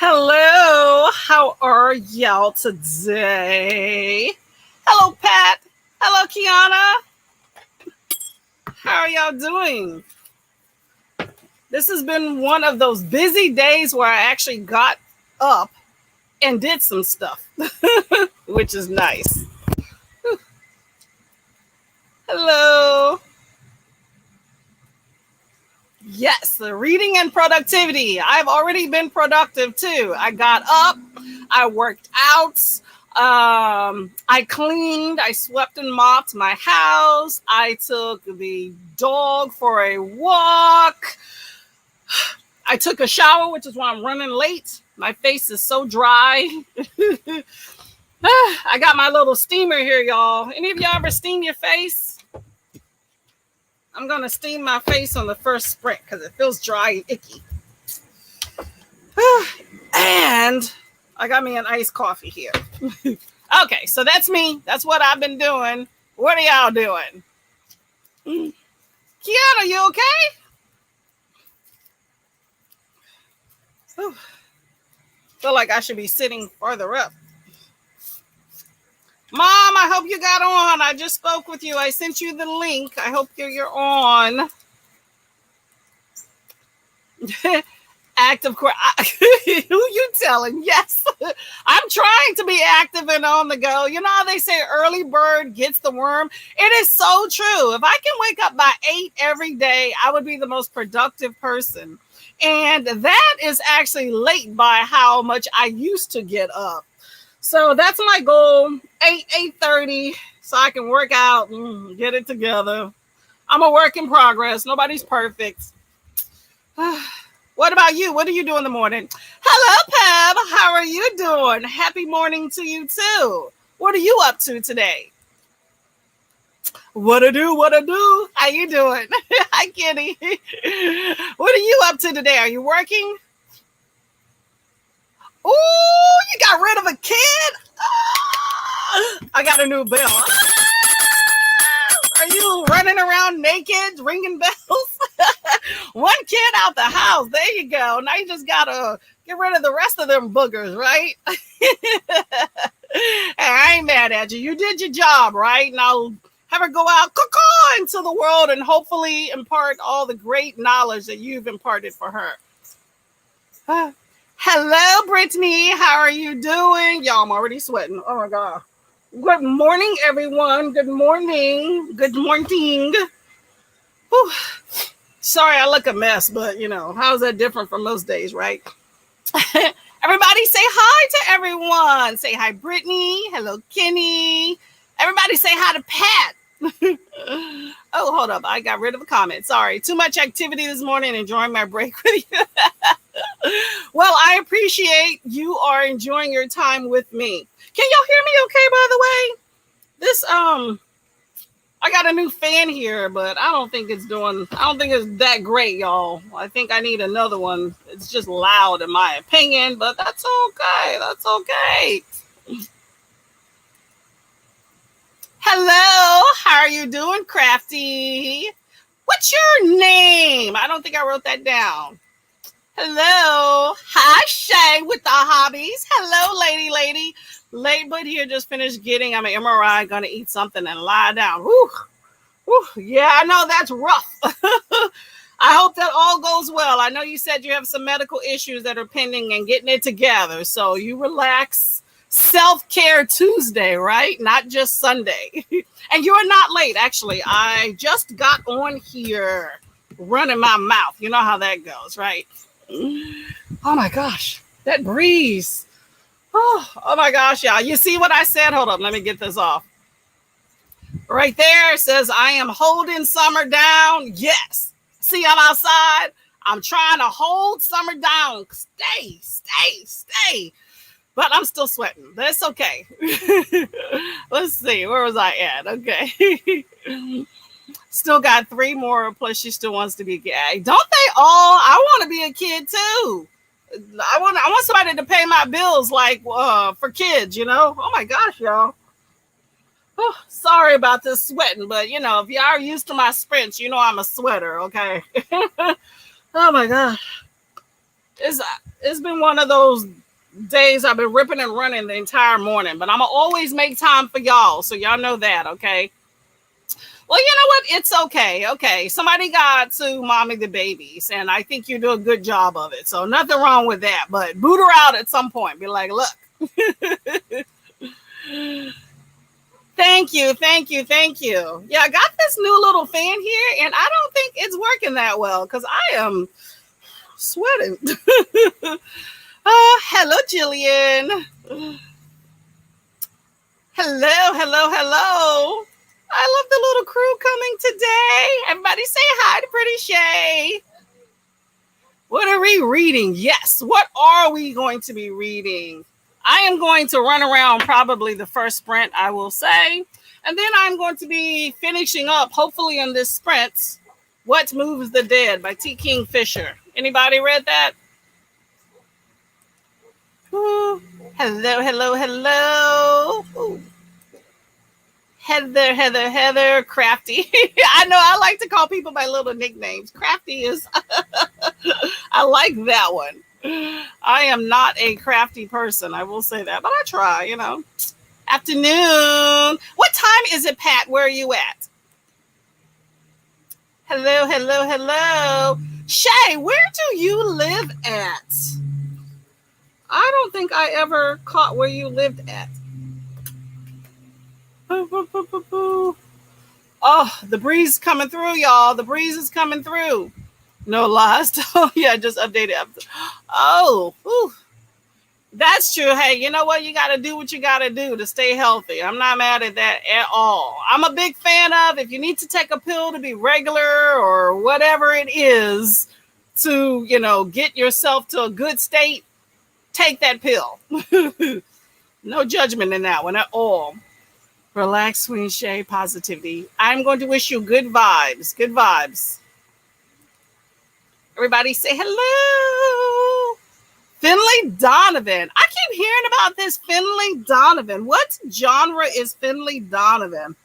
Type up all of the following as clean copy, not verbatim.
Hello, how are y'all today? Hello, Pat. Hello, Kiana. How are y'all doing? This has been one of those busy days where I actually got up and did some stuff, which is nice. Hello. Yes, the reading and productivity. I've already been productive too. I got up, I worked out, I cleaned, I swept and mopped my house, I took the dog for a walk, I took a shower, which is why I'm running late. My face is so dry. I got my little steamer here, y'all. Any of y'all ever steam your face? I'm going to steam my face on the first sprint because it feels dry and icky. And I got me an iced coffee here. Okay, so that's me. That's what I've been doing. What are y'all doing? Kiana, you okay? Whew. Feel like I should be sitting further up. Mom, I hope you got on. I just spoke with you. I sent you the link. I hope you're on. Active core. Who you telling? Yes. I'm trying to be active and on the go. You know how they say early bird gets the worm? It is so true. If I can wake up by 8 every day, I would be the most productive person. And that is actually late by how much I used to get up. So that's my goal, 8:30, so I can work out and get it together. I'm a work in progress. Nobody's perfect. What about you? What do you do in the morning? Hello, Peb. How are you doing? Happy morning to you, too. What are you up to today? What to do? How you doing? Hi, Kitty. What are you up to today? Are you working? Ooh, you got rid of a kid? I got a new bell. Are you running around naked, ringing bells? One kid out the house. There you go. Now you just got to get rid of the rest of them boogers, right? I ain't mad at you. You did your job, right? Now have her go out into the world and hopefully impart all the great knowledge that you've imparted for her. Hello, Brittany. How are you doing? Y'all, I'm already sweating. Oh, my God. Good morning, everyone. Good morning. Good morning. Whew. Sorry, I look a mess, but, how's that different from most days, right? Everybody say hi to everyone. Say hi, Brittany. Hello, Kenny. Everybody say hi to Pat. Oh, hold up. I got rid of a comment. Sorry. Too much activity this morning. Enjoying my break with you. Well, I appreciate you are enjoying your time with me. Can y'all hear me okay, by the way? This, I got a new fan here, but I don't think it's that great, y'all. I think I need another one. It's just loud in my opinion, but that's okay. That's okay. Hello, how are you doing, Crafty? What's your name? I don't think I wrote that down. Hello. Hi, Shay with the hobbies. Hello, lady. Late but here, just finished getting I'm an MRI, gonna eat something and lie down. Whew. Yeah, I know that's rough. I hope that all goes well. I know you said you have some medical issues that are pending and getting it together. So you relax. Self-care Tuesday, right? Not just Sunday. And you're not late, actually. I just got on here running my mouth. You know how that goes, right? Oh my gosh, that breeze. Oh my gosh, y'all. You see what I said? Hold up, let me get this off. Right there, it says, I am holding summer down. Yes. See, I'm outside. I'm trying to hold summer down. Stay. But I'm still sweating. That's okay. Let's see. Where was I at? Okay. Still got 3 more. Plus, she still wants to be gay. Don't they all? I want to be a kid, too. I want somebody to pay my bills, like, for kids, Oh, my gosh, y'all. Oh, sorry about this sweating, but, if y'all are used to my sprints, I'm a sweater, okay? Oh, my gosh. It's been one of those days I've been ripping and running the entire morning, but I'm gonna always make time for y'all, so y'all know that, okay? Well, you know what? It's okay. Okay, somebody got to mommy the babies, and I think you do a good job of it. So nothing wrong with that. But boot her out at some point. Be like, look. Thank you, thank you, thank you. Yeah, I got this new little fan here, and I don't think it's working that well because I am sweating. Hello, Jillian. Hello, hello, hello. I love the little crew coming today. Everybody say hi to Pretty Shay. What are we reading? Yes, what are we going to be reading? I am going to run around probably the first sprint, I will say. And then I'm going to be finishing up, hopefully in this sprint, What Moves the Dead by T. Kingfisher. Anybody read that? Ooh. Hello, hello, hello. Ooh. Heather, Crafty. I know I like to call people by little nicknames. Crafty is, I like that one. I am not a crafty person, I will say that, but I try, you know. Afternoon. What time is it, Pat? Where are you at? Hello, hello, hello. Shay, where do you live at? I don't think I ever caught where you lived at. Oh, the breeze coming through, y'all. The breeze is coming through. No lost. Oh, yeah, just updated. Oh, whew. That's true. Hey, you know what? You got to do what you got to do to stay healthy. I'm not mad at that at all. I'm a big fan of if you need to take a pill to be regular or whatever it is to, you know, get yourself to a good state, take that pill. No judgment in that one at all. Relax, Queen Shay, positivity. I'm going to wish you good vibes. Good vibes. Everybody say hello. Finley Donovan. I keep hearing about this Finley Donovan. What genre is Finley Donovan?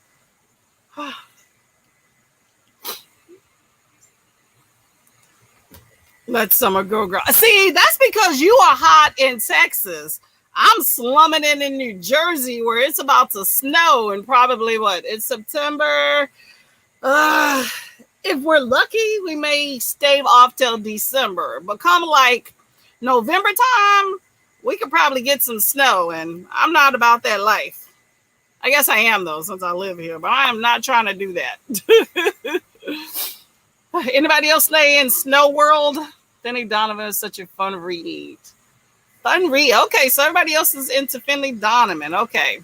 Let summer go, girl. See, that's because you are hot in Texas. I'm slumming in New Jersey where it's about to snow and probably what? It's September. If we're lucky, we may stave off till December. But come like November time, we could probably get some snow. And I'm not about that life. I guess I am, though, since I live here. But I am not trying to do that. Anybody else stay in Snow World? Finley Donovan is such a fun read. Fun read. Okay, so everybody else is into Finley Donovan. Okay.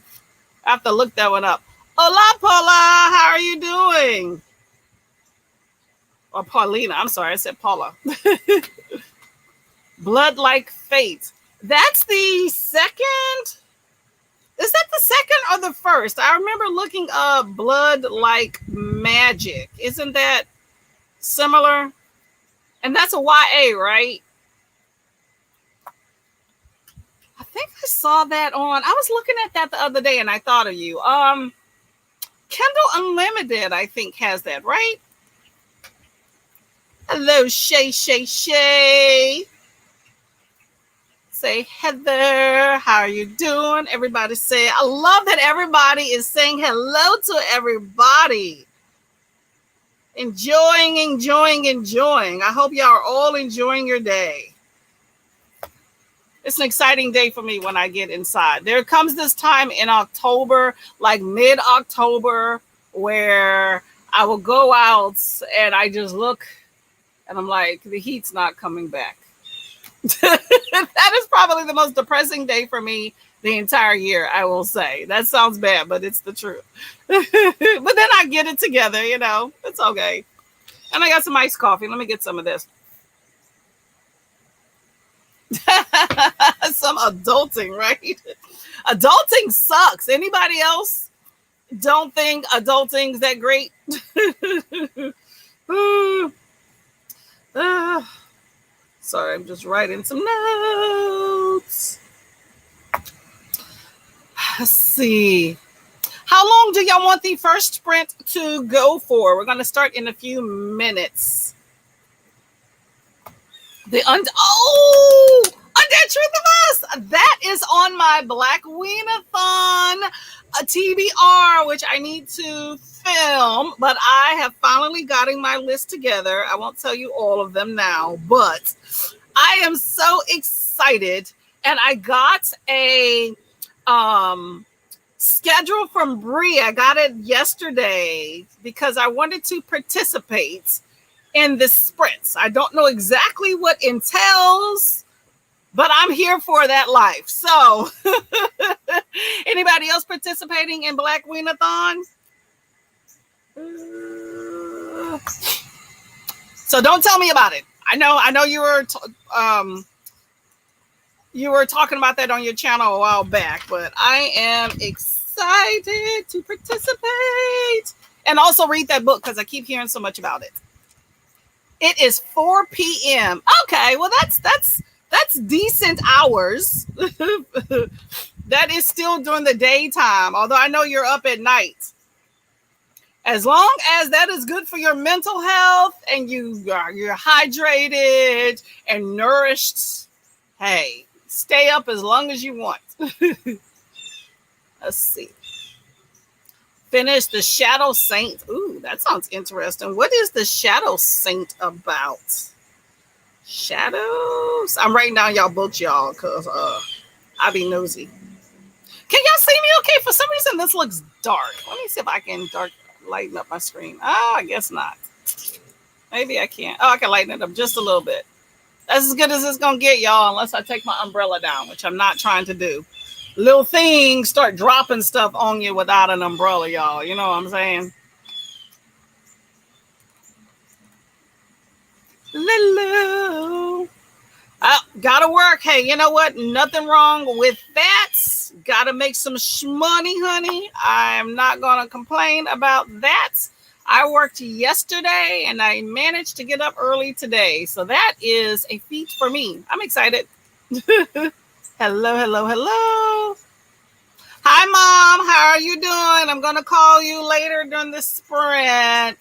I have to look that one up. Hola, Paula. How are you doing? Or Paulina. I'm sorry. I said Paula. Blood Like Fate. That's the second. Is that the second or the first? I remember looking up Blood Like Magic. Isn't that similar? And that's a YA, right? I think I saw that on. I was looking at that the other day and I thought of you. Kindle Unlimited, I think, has that, right? Hello, Shay. Say Heather. How are you doing? Everybody say, I love that everybody is saying hello to everybody. Enjoying. I hope y'all are all enjoying your day. It's an exciting day for me when I get inside. There comes this time in October, like mid-October, where I will go out and I just look and I'm like, the heat's not coming back. That is probably the most depressing day for me the entire year, I will say. That sounds bad, but it's the truth. But then I get it together, you know. It's okay. And I got some iced coffee. Let me get some of this. Some adulting, right? Adulting sucks. Anybody else don't think adulting's that great? Sorry, I'm just writing some notes. Let's see. How long do y'all want the first sprint to go for? We're going to start in a few minutes. Truth of Us. That is on my Black Weenathon TBR, which I need to film, but I have finally gotten my list together. I won't tell you all of them now, but I am so excited. And I got a schedule from Bree. I got it yesterday because I wanted to participate in the sprints. I don't know exactly what entails, but I'm here for that life. So anybody else participating in Black Weenathon? So don't tell me about it. I know you were talking about that on your channel a while back, but I am excited to participate and also read that book because I keep hearing so much about it. It is 4 p.m. Okay, well that's decent hours. That is still during the daytime, although I know you're up at night. As long as that is good for your mental health and you're hydrated and nourished, hey, stay up as long as you want. Let's see. Finish The Shadow Saint. Ooh, that sounds interesting. What is The Shadow Saint about? Shadows? I'm writing down y'all books, y'all, because I be nosy. Can y'all see me okay? For some reason, this looks dark. Let me see if I can lighten up my screen. Oh, I guess not. Maybe I can't. Oh, I can lighten it up just a little bit. That's as good as it's going to get, y'all, unless I take my umbrella down, which I'm not trying to do. Little things start dropping stuff on you without an umbrella, y'all. You know what I'm saying? Hello. Gotta work. Hey, you know what? Nothing wrong with that. Gotta make some money, honey. I'm not gonna complain about that. I worked yesterday and I managed to get up early today. So that is a feat for me. I'm excited. Hello. Hi, Mom. How are you doing? I'm going to call you later during the sprint.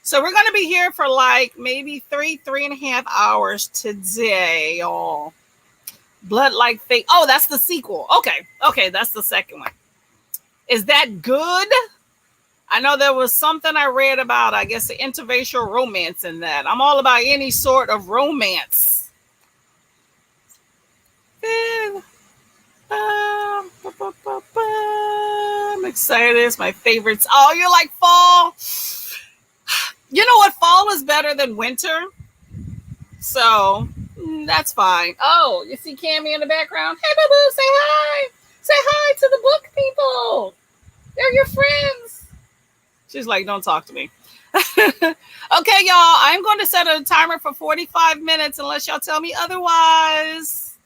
So we're going to be here for like maybe 3.5 hours today, y'all. Blood Like Fate. Oh, that's the sequel. Okay, that's the second one. Is that good? I know there was something I read about, I guess, the interracial romance in that. I'm all about any sort of romance. I'm excited. It's my favorites. Oh, you like fall? You know what? Fall is better than winter. So that's fine. Oh, you see Cammy in the background? Hey, boo-boo, say hi. Say hi to the book people. They're your friends. She's like, don't talk to me. Okay, y'all. I'm going to set a timer for 45 minutes unless y'all tell me otherwise.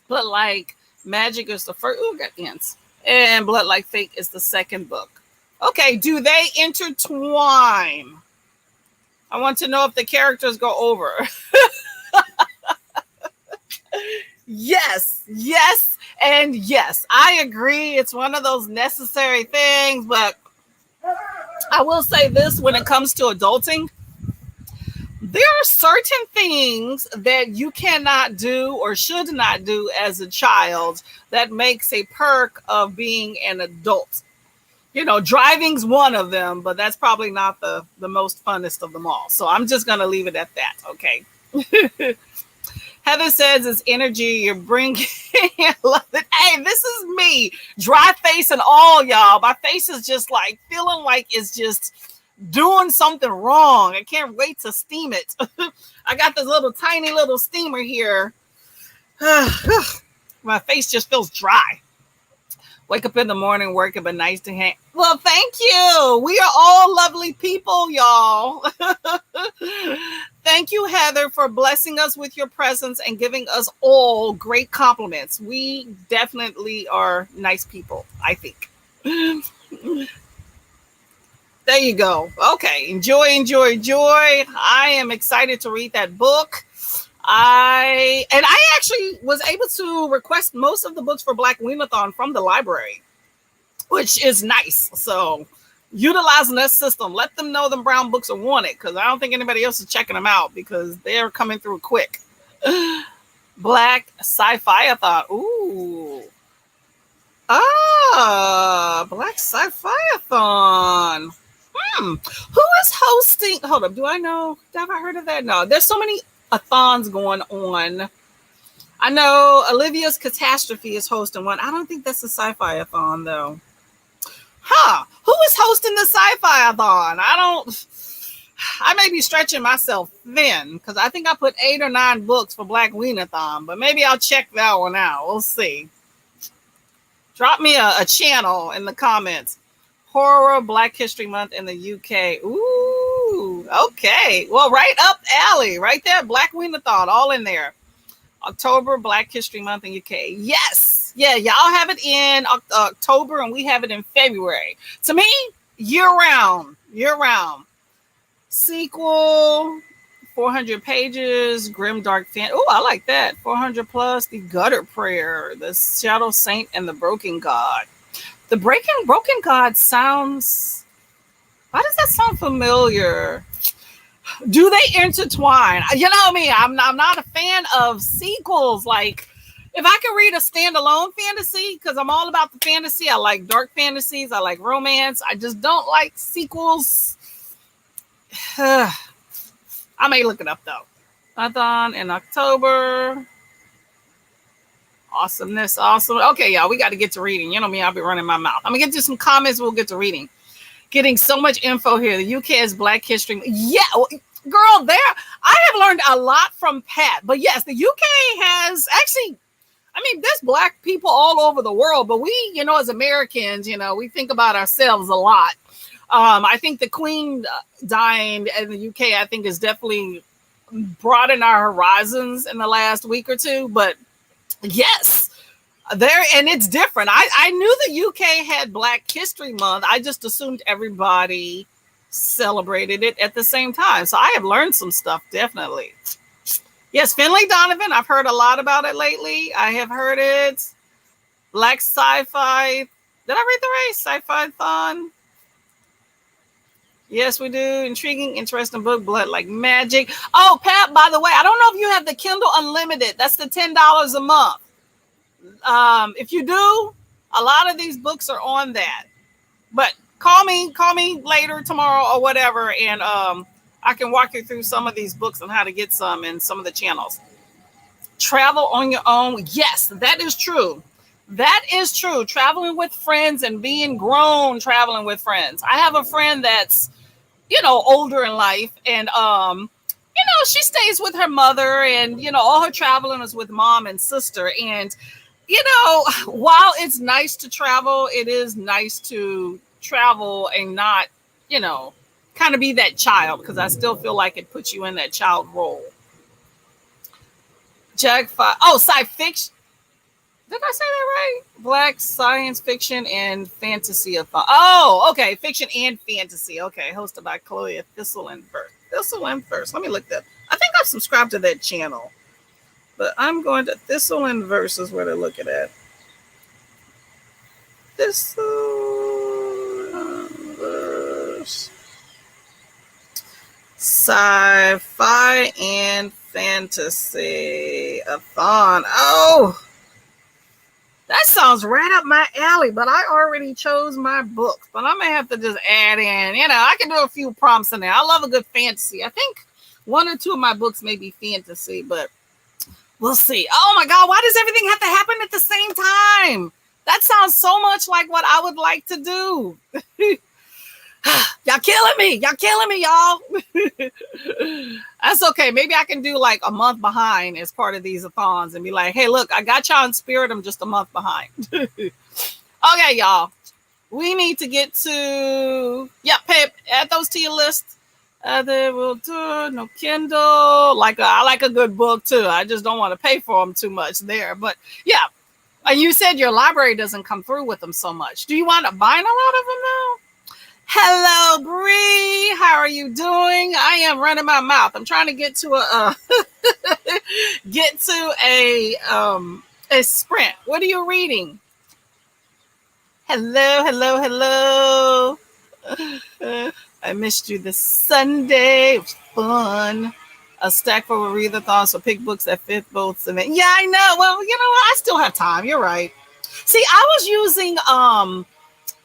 Blood Like Magic is the first. Ooh, got ants. And Blood Like Fate is the second book. Okay, do they intertwine? I want to know if the characters go over. Yes, and yes. I agree. It's one of those necessary things, but I will say this when it comes to adulting. There are certain things that you cannot do or should not do as a child that makes a perk of being an adult. You know, driving's one of them, but that's probably not the most funnest of them all. So I'm just going to leave it at that. Okay. Heather says it's energy you're bringing. I love it. Hey, this is me. Dry face and all, y'all. My face is just like feeling like it's just doing something wrong. I can't wait to steam it. I got this tiny little steamer here. My face just feels dry. Wake up in the morning, working, but nice to hang. Well, thank you. We are all lovely people, y'all. Thank you, Heather, for blessing us with your presence and giving us all great compliments. We definitely are nice people, I think. There you go. Okay. Enjoy. I am excited to read that book. I actually was able to request most of the books for Black Weenathon from the library, which is nice. So utilizing that system, let them know them brown books are wanted, because I don't think anybody else is checking them out because they're coming through quick. Black Sci-Fi-a-thon. Ooh. Ah, Black Sci-Fi-a-thon. Who is hosting? Hold up. Do I know? Have I heard of that? No. There's so many a-thons going on. I know Olivia's Catastrophe is hosting one. I don't think that's a sci-fi-a-thon, though. Huh. Who is hosting the sci-fi-a-thon? I may be stretching myself thin because I think I put 8 or 9 books for Black Weenathon, but maybe I'll check that one out. We'll see. Drop me a channel in the comments. Horror Black History Month in the UK. Ooh, okay. Well, right up alley, right there. Black Weenathon, all in there. October Black History Month in UK. Yes. Yeah, y'all have it in October and we have it in February. To me, year round. Sequel, 400 pages, grim dark fan. Oh, I like that. 400 plus, the Gutter Prayer, the Shadow Saint, and the Broken God. The Broken God sounds. Why does that sound familiar? Do they intertwine? You know me. I'm not a fan of sequels. Like, if I can read a standalone fantasy, because I'm all about the fantasy. I like dark fantasies. I like romance. I just don't like sequels. I may look it up though. Marathon in October. Awesomeness, awesome. Okay, y'all, we got to get to reading. You know me, I'll be running my mouth. I'm gonna get to some comments. We'll get to reading. Getting so much info here. The UK is Black History. Yeah, girl, there. I have learned a lot from Pat. But yes, the UK has actually. I mean, there's Black people all over the world, but we, as Americans, we think about ourselves a lot. I think the Queen dying in the UK, I think, has definitely broadened our horizons in the last week or two. But yes, and it's different. I knew the UK had Black History Month. I just assumed everybody celebrated it at the same time. So I have learned some stuff, definitely. Yes, Finley Donovan. I've heard a lot about it lately. I have heard it. Black Sci-Fi. Did I read the right? Sci-Fi-thon. Yes, we do. Intriguing, interesting book, Blood Like Magic. Oh, Pat, by the way, I don't know if you have the Kindle Unlimited. That's the $10 a month. If you do, a lot of these books are on that. But call me later tomorrow or whatever, and I can walk you through some of these books and how to get some in some of the channels. Travel on your own. Yes, that is true. That is true. Traveling with friends and being grown traveling with friends. I have a friend that's older in life, and she stays with her mother, and all her traveling is with mom and sister. And while it's nice to travel, it is nice to travel and not kind of be that child, because I still feel like it puts you in that child role. Sci fiction. Did I say that right? Black science fiction and fantasy. Oh, okay. Fiction and fantasy. Okay. Hosted by Chloe Thistle and Verse. Let me look that. I think I've subscribed to that channel. But I'm going to Thistle and Verse is where they're looking at. Thistle and Verse. Sci-fi and fantasy. A-thon. Oh! That sounds right up my alley, but I already chose my books. But I may have to just add in, I can do a few prompts in there. I love a good fantasy. I think 1 or 2 of my books may be fantasy, but we'll see. Oh my God, why does everything have to happen at the same time? That sounds so much like what I would like to do. Y'all killing me, y'all. That's okay. Maybe I can do like a month behind as part of these a-thons and be like, hey, look, I got y'all in spirit. I'm just a month behind. Okay, y'all. We need to get to, Pep, add those to your list. They will do no Kindle. I like a good book too. I just don't want to pay for them too much there. But yeah, and you said your library doesn't come through with them so much. Do you wind up buying a lot of them now? Hello, Bree. How are you doing? I am running my mouth. I'm trying to get to a sprint. What are you reading? Hello. I missed you this Sunday. It was fun. A stack full of readathons, so pick books that fit both. Yeah, I know. Well, you know what? I still have time. You're right. See, I was using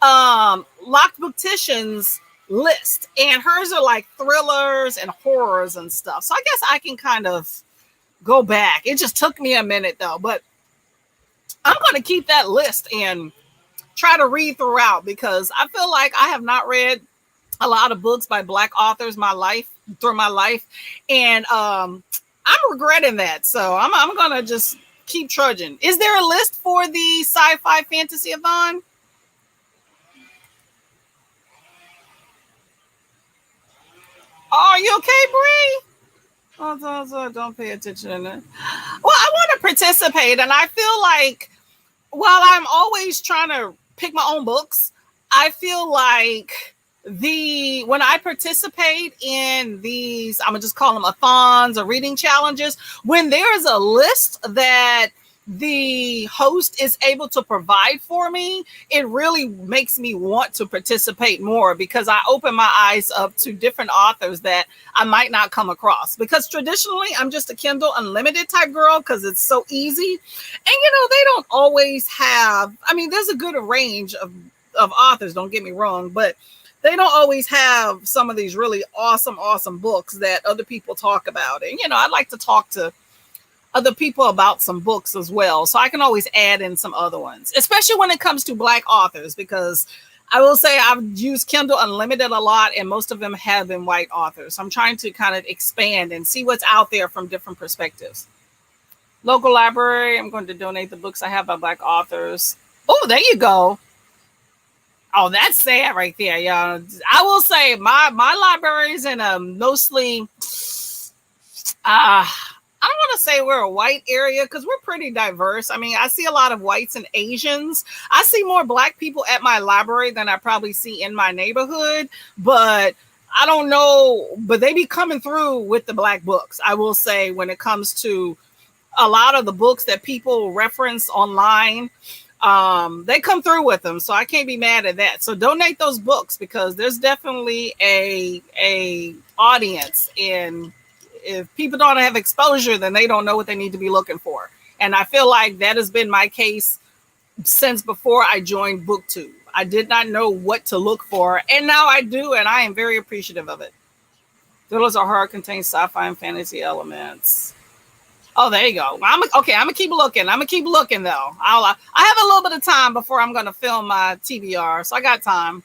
Locked Booktician's list, and hers are like thrillers and horrors and stuff. So I guess I can kind of go back. It just took me a minute though, but I'm going to keep that list and try to read throughout, because I feel like I have not read a lot of books by Black authors through my life, and I'm regretting that. So I'm gonna just keep trudging. Is there a list for the sci-fi fantasy-a-thon? Oh, are you okay, Bree? Oh, don't pay attention. Well, I want to participate, and I feel like while I'm always trying to pick my own books, I feel like when I participate in these, I'm gonna just call them a-thons or reading challenges, when there's a list that the host is able to provide for me, it really makes me want to participate more, because I open my eyes up to different authors that I might not come across, because traditionally I'm just a Kindle Unlimited type girl because it's so easy. And they don't always have, I mean, there's a good range of authors, don't get me wrong, but they don't always have some of these really awesome books that other people talk about. And I'd like to talk to other people about some books as well, so I can always add in some other ones, especially when it comes to Black authors, because I will say I've used Kindle Unlimited a lot, and most of them have been white authors. So I'm trying to kind of expand and see what's out there from different perspectives. Local library, I'm going to donate the books I have by Black authors. Oh, there you go. Oh, that's sad right there, y'all. I will say my libraries in mostly I don't want to say we're a white area, because we're pretty diverse. I mean, I see a lot of whites and Asians. I see more Black people at my library than I probably see in my neighborhood, but I don't know, but they be coming through with the Black books. I will say, when it comes to a lot of the books that people reference online, they come through with them. So I can't be mad at that. So donate those books, because there's definitely a audience, and if people don't have exposure, then they don't know what they need to be looking for. And I feel like that has been my case since before I joined BookTube. I did not know what to look for, and now I do, and I am very appreciative of it. Thrillers or horror contain sci-fi and fantasy elements. Oh, there you go. I'm gonna keep looking. Though. I have a little bit of time before I'm gonna film my TBR, so I got time.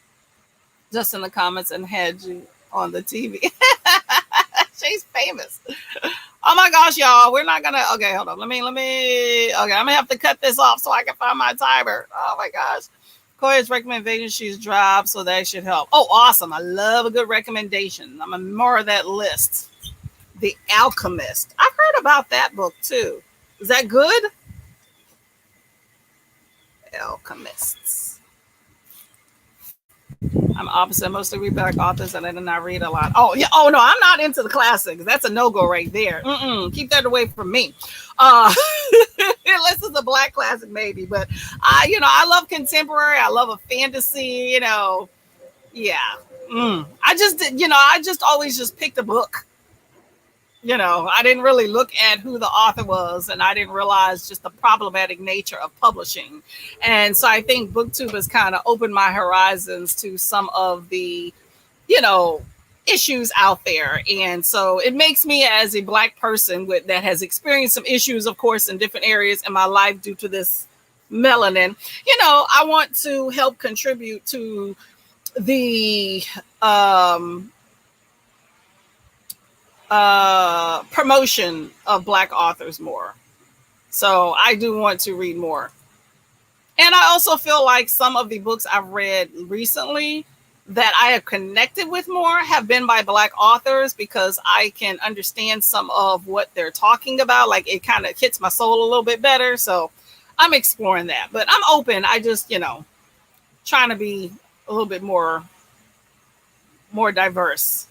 Just in the comments and had you on the TV. She's famous. Oh my gosh, y'all. We're not gonna. Okay, hold on. Let me. Okay, I'm gonna have to cut this off so I can find my timer. Oh my gosh. Corey's recommendation, she's dropped, so that should help. Oh, awesome. I love a good recommendation. I'm a more of that list. The Alchemist. I've heard about that book too. Is that good? Alchemists. I'm opposite. Mostly read Black authors, and I did not read a lot. Oh yeah. Oh no, I'm not into the classics. That's a no-go right there. Keep that away from me. Unless it's a Black classic, maybe. But I love contemporary. I love a fantasy. Yeah. I just always just picked a book. I didn't really look at who the author was, and I didn't realize just the problematic nature of publishing. And so I think BookTube has kind of opened my horizons to some of the, issues out there. And so it makes me, as a Black person that has experienced some issues, of course, in different areas in my life due to this melanin, I want to help contribute to the promotion of Black authors more. So I do want to read more. And I also feel like some of the books I've read recently that I have connected with more have been by Black authors, because I can understand some of what they're talking about. Like, it kind of hits my soul a little bit better. So I'm exploring that, but I'm open. I just, trying to be a little bit more diverse.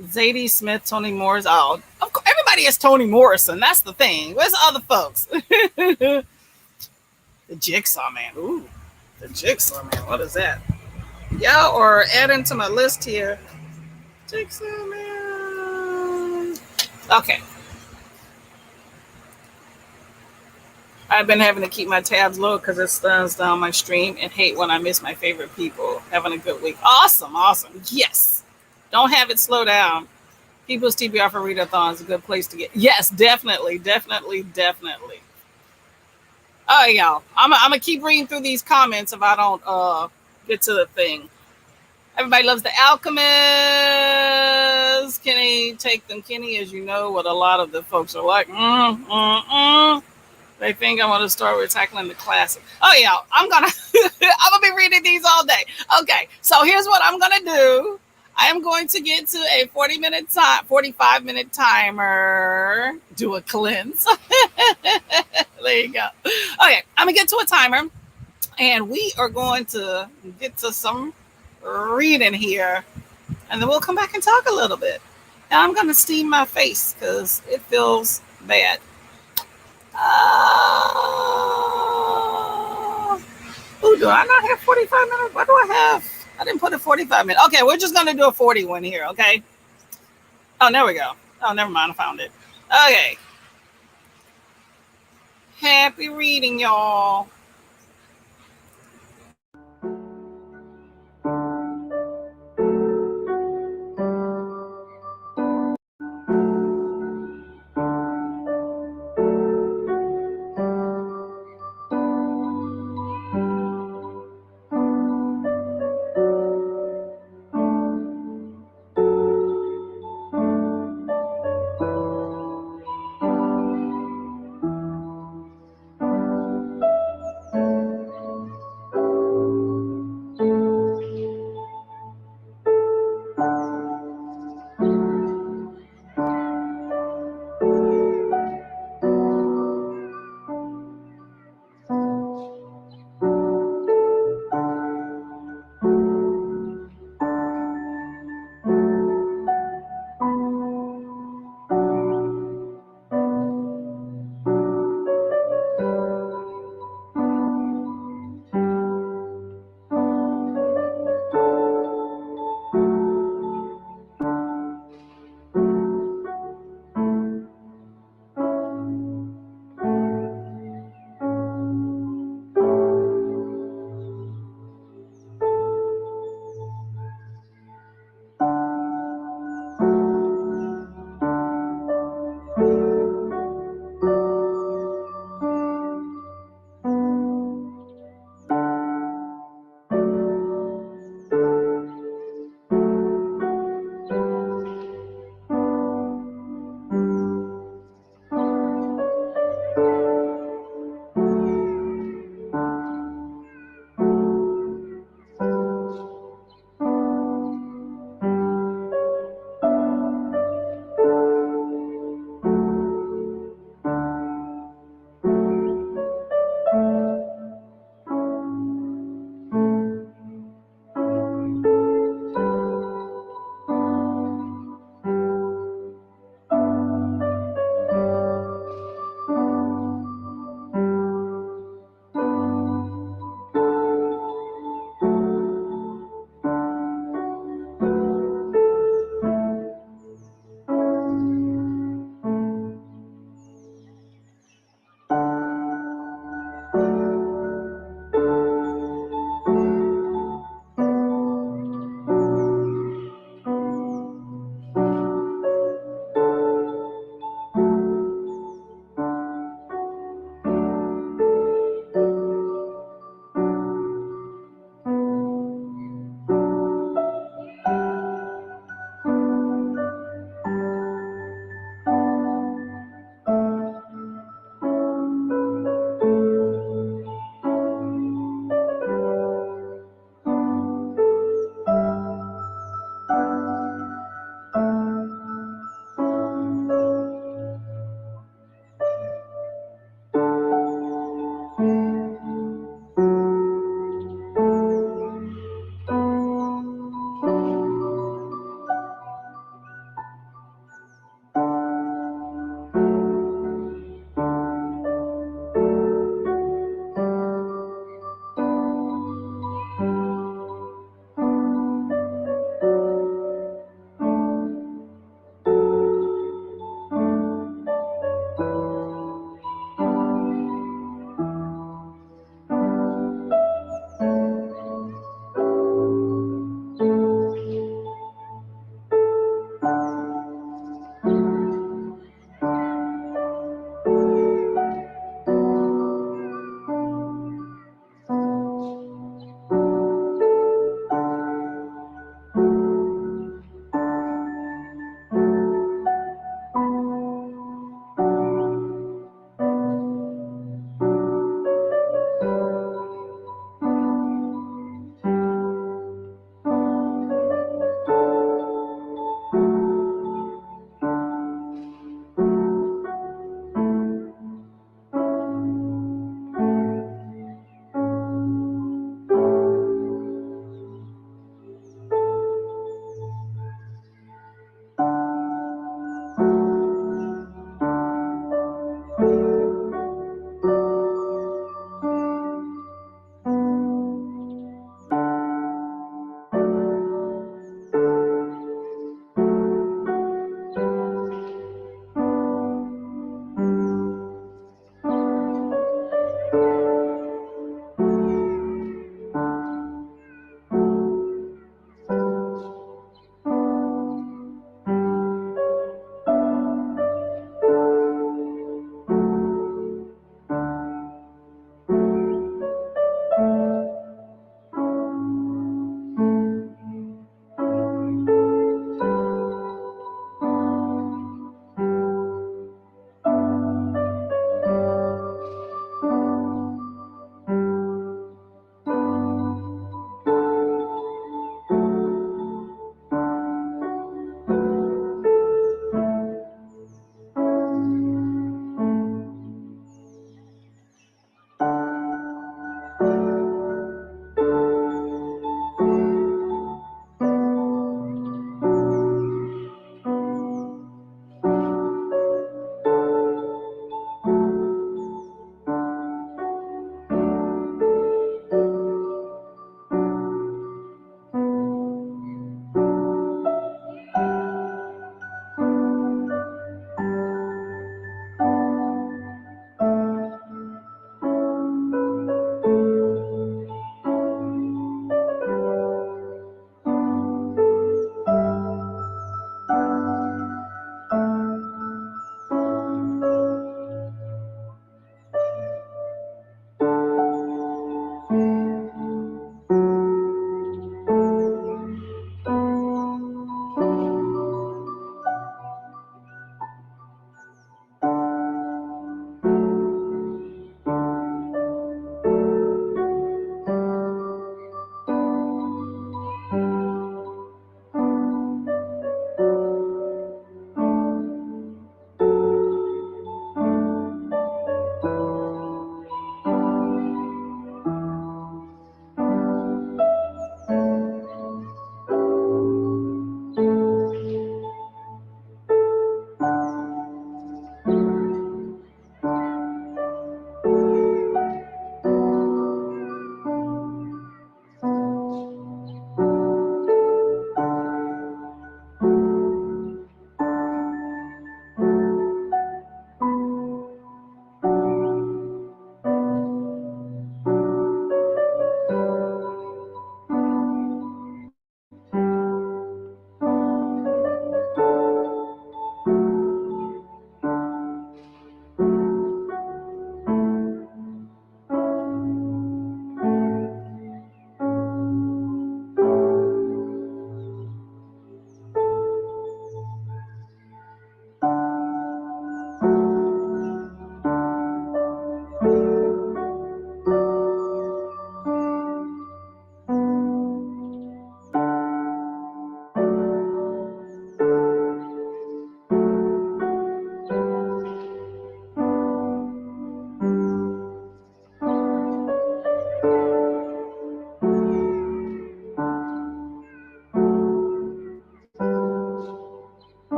Zadie Smith, Toni Morrison. Oh, of course, everybody is Toni Morrison. That's the thing. Where's the other folks? The Jigsaw Man. Ooh, the Jigsaw Man. What is that? Yeah, or adding to my list here. Jigsaw Man. Okay. I've been having to keep my tabs low because it slows down my stream and hate when I miss my favorite people. Having a good week. Awesome, awesome. Yes. Don't have it slow down. People's TBR for readathon is a good place to get. Yes, definitely, definitely, definitely. Oh, y'all. I'm gonna keep reading through these comments if I don't get to the thing. Everybody loves the Alchemist. Kenny, take them, Kenny, as you know what a lot of the folks are like. They think I want to start with tackling the classic. Oh yeah, I'm gonna I'm gonna be reading these all day. Okay, so here's what I'm gonna do. I am going to get to a 45-minute timer. Do a cleanse. There you go. Okay, I'm gonna get to a timer, and we are going to get to some reading here, and then we'll come back and talk a little bit. And I'm gonna steam my face because it feels bad. Oh, do I not have 45 minutes? What do I have? I didn't put a 45 minute. Okay, we're just going to do a 41 here, okay? Oh, there we go. Oh, never mind. I found it. Okay. Happy reading, y'all.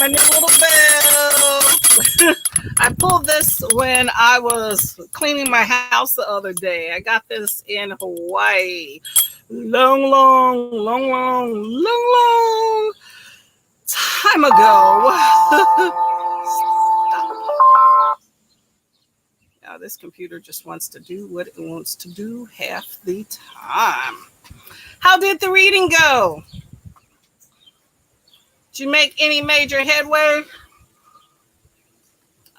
my new little bell. I pulled this when I was cleaning my house the other day. I got this in Hawaii. Long time ago. Now this computer just wants to do what it wants to do half the time. How did the reading go? Did you make any major headway?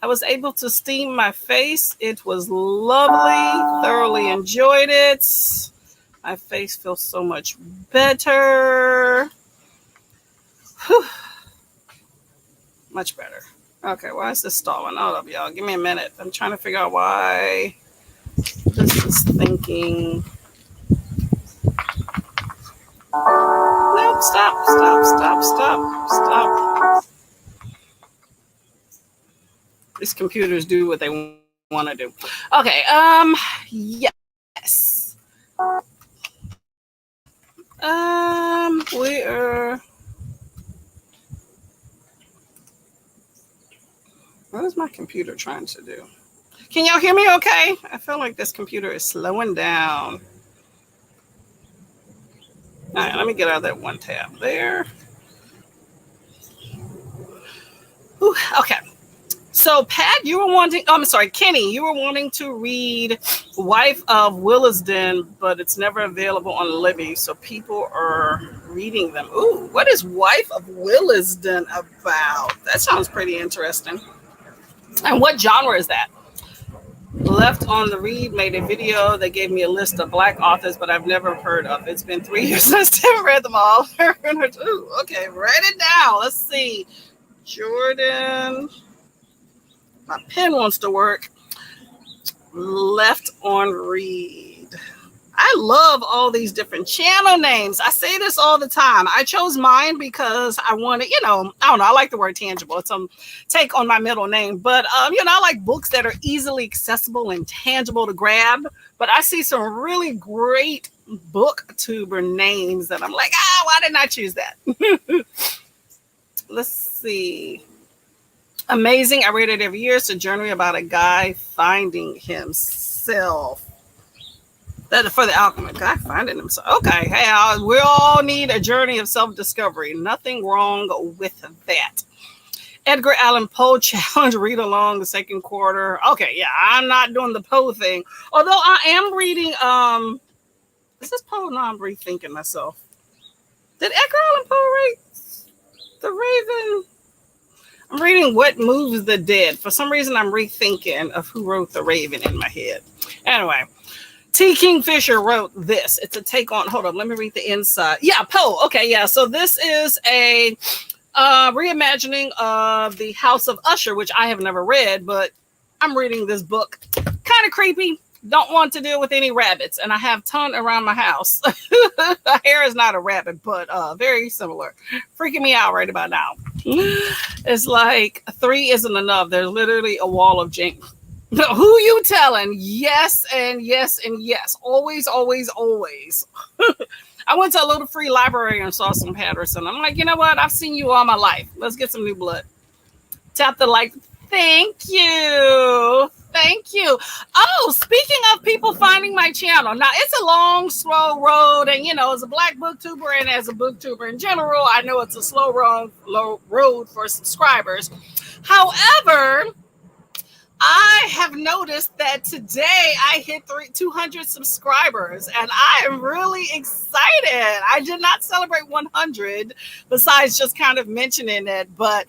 I was able to steam my face. It was lovely. Thoroughly enjoyed it. My face feels so much better. Whew. Much better. Okay, why is this stalling? Hold up, y'all. Give me a minute. I'm trying to figure out why this is thinking. Nope, stop. These computers do what they want to do. Okay, yes. We are. What is my computer trying to do? Can y'all hear me okay? I feel like this computer is slowing down. All right, let me get out of that one tab there. Ooh, okay. So, Pat, you were wanting, I'm sorry, Kenny, you were wanting to read Wife of Willisden, but it's never available on Libby, so people are reading them. Ooh, what is Wife of Willisden about? That sounds pretty interesting. And what genre is that? Left on the Read made a video that gave me a list of Black authors, but I've never heard of. It's been 3 years since I've read them all. Ooh, okay, write it down. Let's see. Jordan. My pen wants to work. Left on Read. I love all these different channel names. I say this all the time. I chose mine because I wanted, I don't know. I like the word tangible. It's a take on my middle name. But, I like books that are easily accessible and tangible to grab. But I see some really great booktuber names that I'm like, why didn't I choose that? Let's see. Amazing. I read it every year. It's a journey about a guy finding himself. That for the alchemist, guy finding himself. Okay, hey, we all need a journey of self-discovery. Nothing wrong with that. Edgar Allan Poe challenge, read along the second quarter. Okay, yeah, I'm not doing the Poe thing. Although I am reading, is this Poe? No, I'm rethinking myself. Did Edgar Allan Poe write The Raven? I'm reading What Moves the Dead. For some reason, I'm rethinking of who wrote The Raven in my head. Anyway, T. Kingfisher wrote this. It's a take on, hold on, let me read the inside. Yeah, Poe. Okay, yeah. So this is a reimagining of The House of Usher, which I have never read, but I'm reading this book. Kind of creepy. Don't want to deal with any rabbits, and I have a ton around my house. The hair is not a rabbit, but very similar. Freaking me out right about now. It's like 3 isn't enough. There's literally a wall of jink. Who you telling? Yes and yes and yes. Always. I went to a little free library and saw some Patterson. I'm like, you know what? I've seen you all my life. Let's get some new blood. Tap the like. Thank you. Oh, speaking of people finding my channel. Now, it's a long, slow road. And, as a Black booktuber and as a booktuber in general, I know it's a slow road for subscribers. However, I have noticed that today I hit 200 subscribers, and I am really excited. I did not celebrate 100 besides just kind of mentioning it, but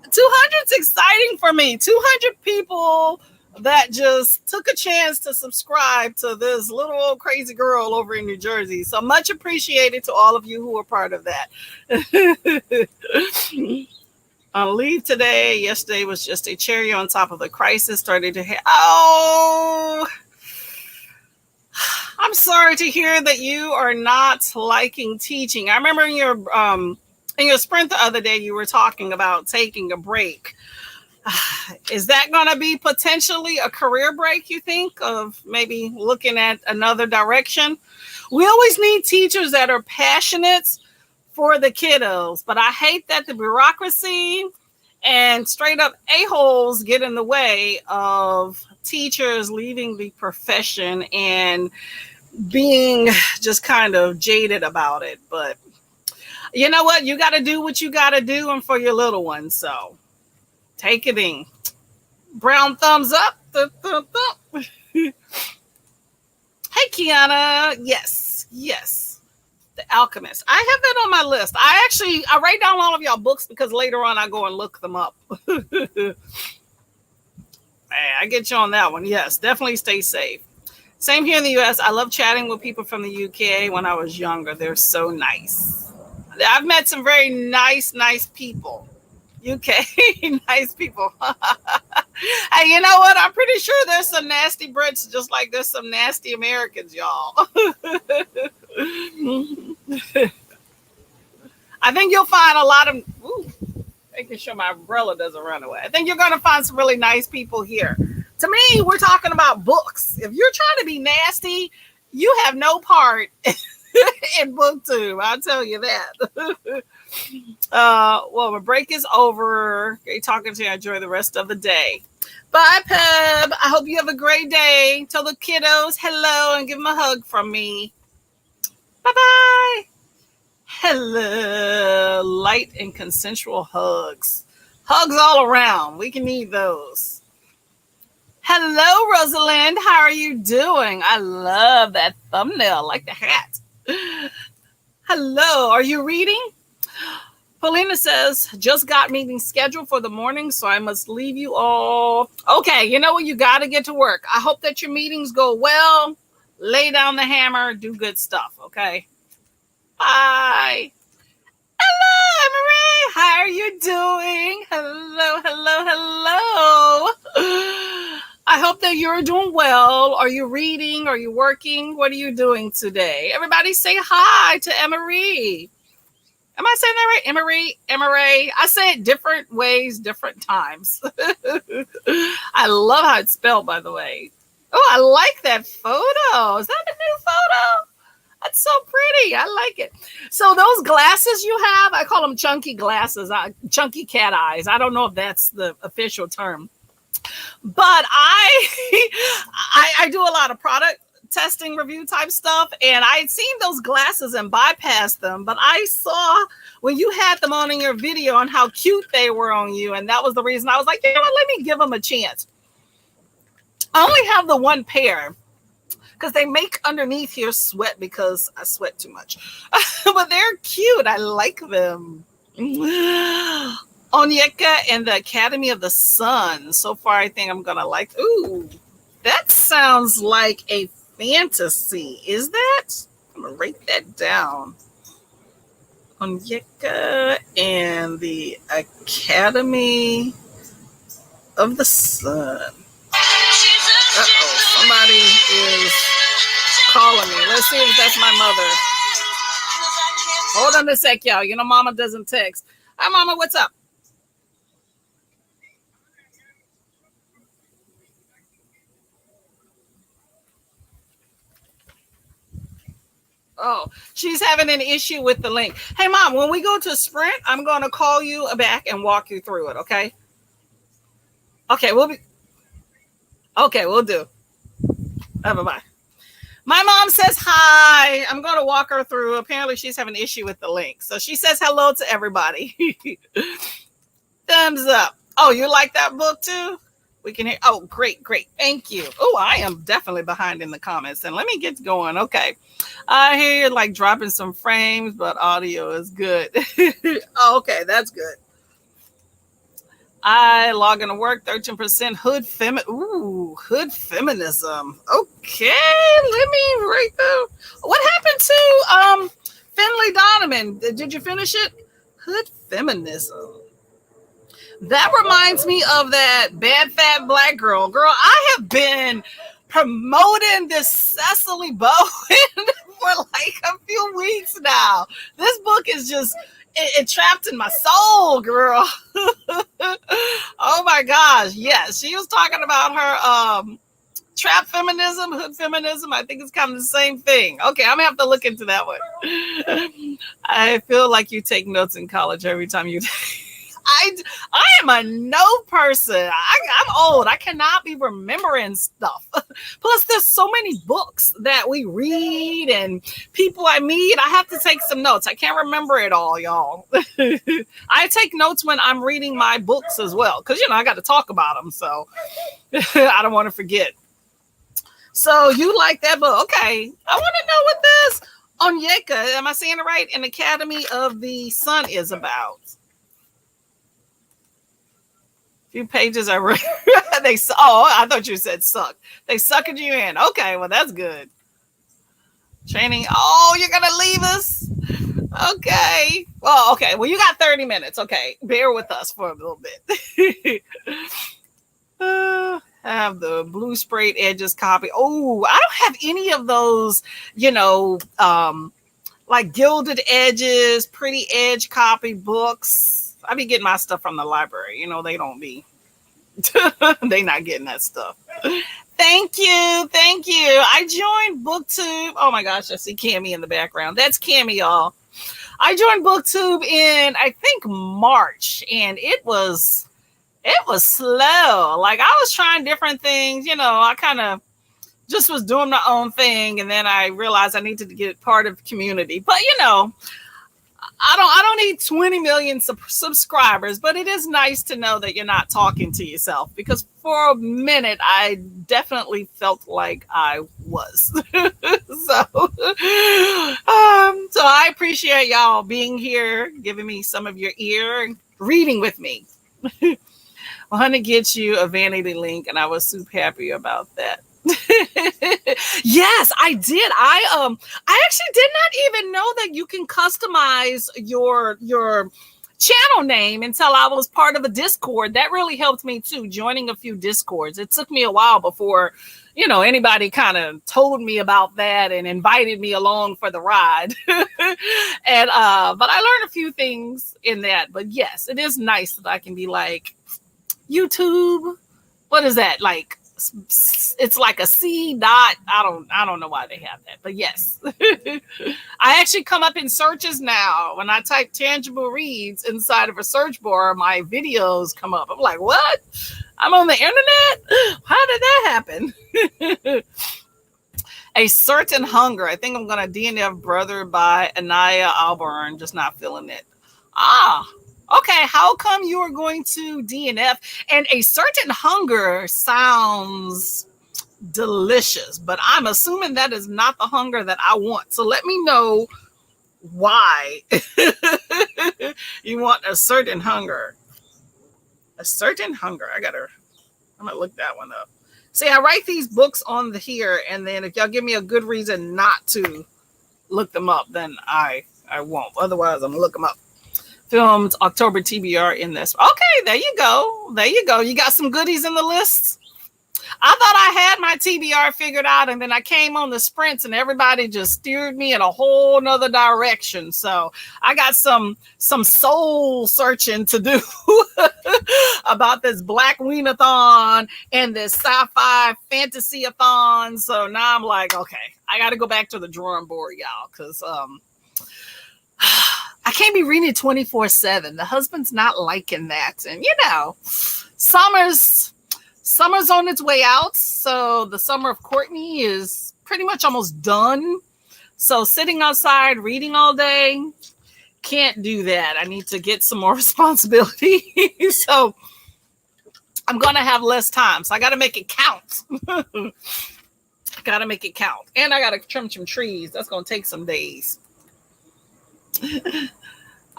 200's exciting for me. 200 people that just took a chance to subscribe to this little old crazy girl over in New Jersey. So much appreciated to all of you who are part of that. On leave today. Yesterday was just a cherry on top of the crisis. Started to hit. Oh, I'm sorry to hear that you are not liking teaching. I remember in your sprint the other day, you were talking about taking a break. Is that going to be potentially a career break, you think, of maybe looking at another direction? We always need teachers that are passionate for the kiddos, but I hate that the bureaucracy And straight up a-holes get in the way of teachers leaving the profession and being just kind of jaded about it. But you know what? You got to do what you got to do and for your little ones. So take it in. Brown thumbs up. Hey, Kiana. Yes, yes. The Alchemist. I have that on my list. I write down all of y'all books because later on I go and look them up. Hey, I get you on that one. Yes, definitely stay safe. Same here in the US. I love chatting with people from the UK when I was younger. They're so nice. I've met some very nice people. UK, nice people. Hey, you know what? I'm pretty sure there's some nasty Brits just like there's some nasty Americans, y'all. I think you'll find a lot of... Ooh, making sure my umbrella doesn't run away. I think you're going to find some really nice people here. To me, we're talking about books. If you're trying to be nasty, you have no part in BookTube. I'll tell you that. Well, my break is over. Great talking to you. Enjoy the rest of the day. Bye, Peb. I hope you have a great day. Tell the kiddos hello and give them a hug from me. Bye-bye. Hello. Light and consensual hugs. Hugs all around. We can need those. Hello, Rosalind. How are you doing? I love that thumbnail. Like the hat. Hello. Are you reading? Paulina says, just got meetings scheduled for the morning, so I must leave you all. Okay, you know what? You got to get to work. I hope that your meetings go well. Lay down the hammer. Do good stuff, okay? Bye. Hello, Emery. How are you doing? Hello, hello, hello. I hope that you're doing well. Are you reading? Are you working? What are you doing today? Everybody say hi to Emery. Am I saying that right? Emery. I say it different ways, different times. I love how it's spelled, by the way. Oh, I like that photo. Is that a new photo? That's so pretty. I like it. So those glasses you have, I call them chunky glasses, chunky cat eyes. I don't know if that's the official term. But I do a lot of product testing review type stuff, and I had seen those glasses and bypassed them, but I saw when you had them on in your video on how cute they were on you, and that was the reason I was like, you know what, let me give them a chance. I only have the one pair because they make underneath here sweat because I sweat too much. But they're cute. I like them. Onyeka and the Academy of the Sun. So far, I think I'm going to like. Ooh, that sounds like a fantasy. Is that? I'm going to write that down. Onyeka and the Academy of the Sun. Uh-oh, somebody is calling me. Let's see if that's my mother. Hold on a sec, y'all. You know, Mama doesn't text. Hi, Mama. What's up? Oh, she's having an issue with the link. Hey, Mom, when we go to Sprint, I'm going to call you back and walk you through it, okay? Okay, we'll do. Bye-bye. My mom says hi. I'm going to walk her through. Apparently, she's having an issue with the link. So she says hello to everybody. Thumbs up. Oh, you like that book too? We can hear. Oh, great. Thank you. Oh, I am definitely behind in the comments. And let me get going. Okay. I hear you like dropping some frames, but audio is good. Oh, okay. That's good. I log into work, 13% hood feminism. Okay, let me write that. What happened to Finley Donovan? Did you finish it? Hood feminism. That reminds me of that bad fat black girl. Girl, I have been promoting this Cecily Bowen for like a few weeks now. This book is just it trapped in my soul, girl. Oh my gosh. Yes. She was talking about her trap feminism, hood feminism. I think it's kind of the same thing. Okay, I'm gonna have to look into that one. I feel like you take notes in college every time you I am a note person. I'm old. I cannot be remembering stuff. Plus, there's so many books that we read and people I meet. I have to take some notes. I can't remember it all, y'all. I take notes when I'm reading my books as well, because I got to talk about them. So I don't want to forget. So you like that book? Okay. I want to know what this Onyeka, am I saying it right? An Academy of the Sun is about. Few pages I read. I thought you said suck. They suckered you in. Okay, well, that's good. Training. Oh, you're going to leave us? Okay. Well, okay. Well, you got 30 minutes. Okay. Bear with us for a little bit. Have the blue sprayed edges copy. Oh, I don't have any of those, like gilded edges, pretty edge copy books. I be getting my stuff from the library. They don't be. They not getting that stuff. Thank you. I joined BookTube. Oh my gosh, I see Cammie in the background. That's Cammie, y'all. I joined BookTube in, I think, March, and it was slow. Like, I was trying different things. I kind of just was doing my own thing, and then I realized I needed to get part of the community. But I don't need 20 million subscribers, but it is nice to know that you're not talking to yourself, because for a minute I definitely felt like I was. So I appreciate y'all being here, giving me some of your ear and reading with me. Well, honey, get you a vanity link, and I was super happy about that. Yes, I did. I actually did not even know that you can customize your channel name until I was part of a Discord. That really helped me too, joining a few Discords. It took me a while before anybody kind of told me about that and invited me along for the ride. And but I learned a few things in that. But yes, it is nice that I can be like, YouTube, what is that, like? It's like a C dot. I don't know why they have that, but yes. I actually come up in searches now. When I type tangible reads inside of a search bar, my videos come up. I'm like, what? I'm on the internet? How did that happen? A Certain Hunger. I think I'm gonna DNF Brother by Anaya Alburn. Just not feeling it. Okay, how come you are going to DNF? And A Certain Hunger sounds delicious, but I'm assuming that is not the hunger that I want. So let me know why you want a certain hunger. A Certain Hunger. I'm gonna look that one up. See, I write these books on here, and then if y'all give me a good reason not to look them up, then I won't. Otherwise, I'm gonna look them up. Filmed October TBR in this. Okay, there you go. You got some goodies in the list. I thought I had my TBR figured out, and then I came on the sprints and everybody just steered me in a whole nother direction. So I got some soul searching to do about this Black Weenathon and this sci-fi fantasy-a-thon. So now I'm like, okay, I got to go back to the drawing board, y'all, because I can't be reading 24/7. The husband's not liking that. And summer's on its way out. So the summer of Courtney is pretty much almost done. So sitting outside reading all day, can't do that. I need to get some more responsibility. So I'm going to have less time. So I got to make it count. And I got to trim some trees. That's going to take some days.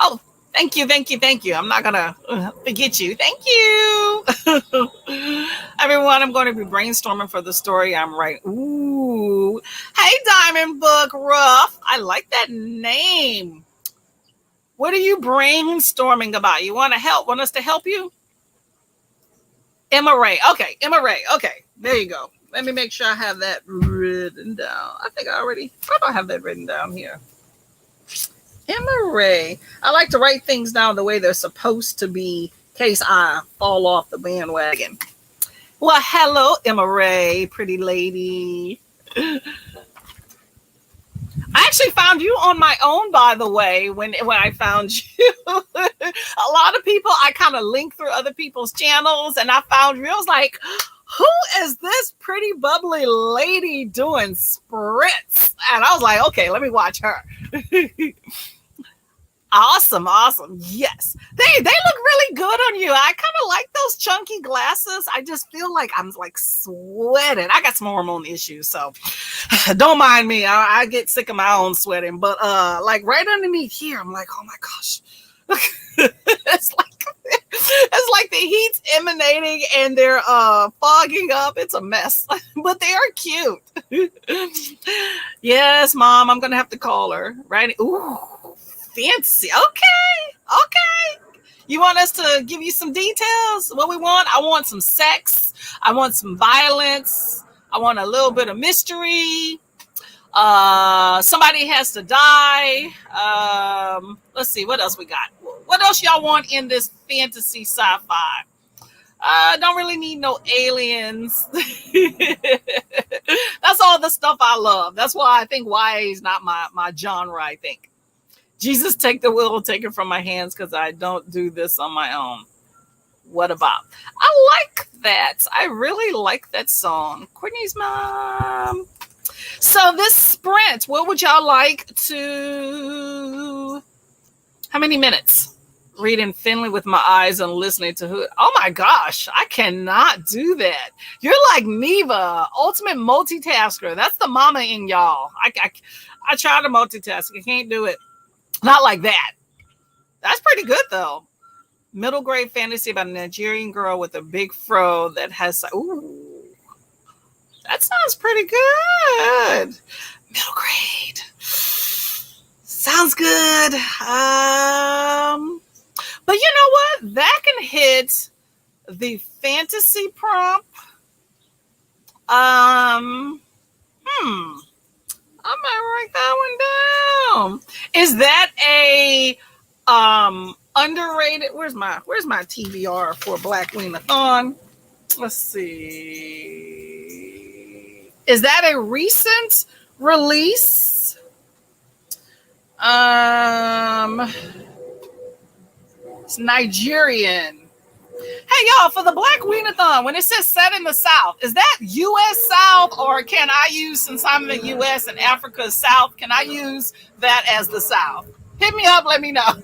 Oh, thank you. I'm not gonna forget you. Thank you. Everyone, I'm going to be brainstorming for the story I'm writing. Ooh, hey, Diamond Book Rough. I like that name. What are you brainstorming about? You want us to help you? Emma Ray. Okay, there you go. Let me make sure I have that written down. I don't have that written down here. Emma Ray. I like to write things down the way they're supposed to be in case I fall off the bandwagon. Well, hello, Emma Ray, pretty lady. I actually found you on my own, by the way, when I found you. A lot of people, I kind of link through other people's channels, and I found you. I was like, who is this pretty bubbly lady doing sprints? And I was like, okay, let me watch her. Awesome. Yes. They look really good on you. I kind of like those chunky glasses. I just feel like I'm like sweating. I got some hormone issues, so don't mind me. I get sick of my own sweating. But like right underneath here, I'm like, oh my gosh. it's like the heat's emanating and they're fogging up. It's a mess. But they are cute. Yes, Mom, I'm gonna have to call her. Right? Ooh. Fancy. Okay. You want us to give you some details? What we want? I want some sex. I want some violence. I want a little bit of mystery. Somebody has to die. Let's see. What else we got? What else y'all want in this fantasy sci-fi? Don't really need no aliens. That's all the stuff I love. That's why I think YA is not my genre, I think. Jesus, take the wheel, take it from my hands, because I don't do this on my own. What about? I like that. I really like that song. Courtney's mom. So this sprint, what would y'all like to... How many minutes? Reading Finley with my eyes and listening to who? Oh my gosh, I cannot do that. You're like Neva, ultimate multitasker. That's the mama in y'all. I try to multitask. I can't do it. Not like that. That's pretty good, though. Middle grade fantasy about a Nigerian girl with a big fro that has... Ooh. That sounds pretty good. Middle grade. Sounds good. But you know what? That can hit the fantasy prompt. I might write that one down. Is that a underrated? Where's my TBR for Black Weenathon? Let's see. Is that a recent release? It's Nigerian. Hey, y'all, for the Black Weenathon, when it says set in the South, is that U.S. South, or can I use, since I'm in the U.S. and Africa is South, can I use that as the South? Hit me up, let me know. I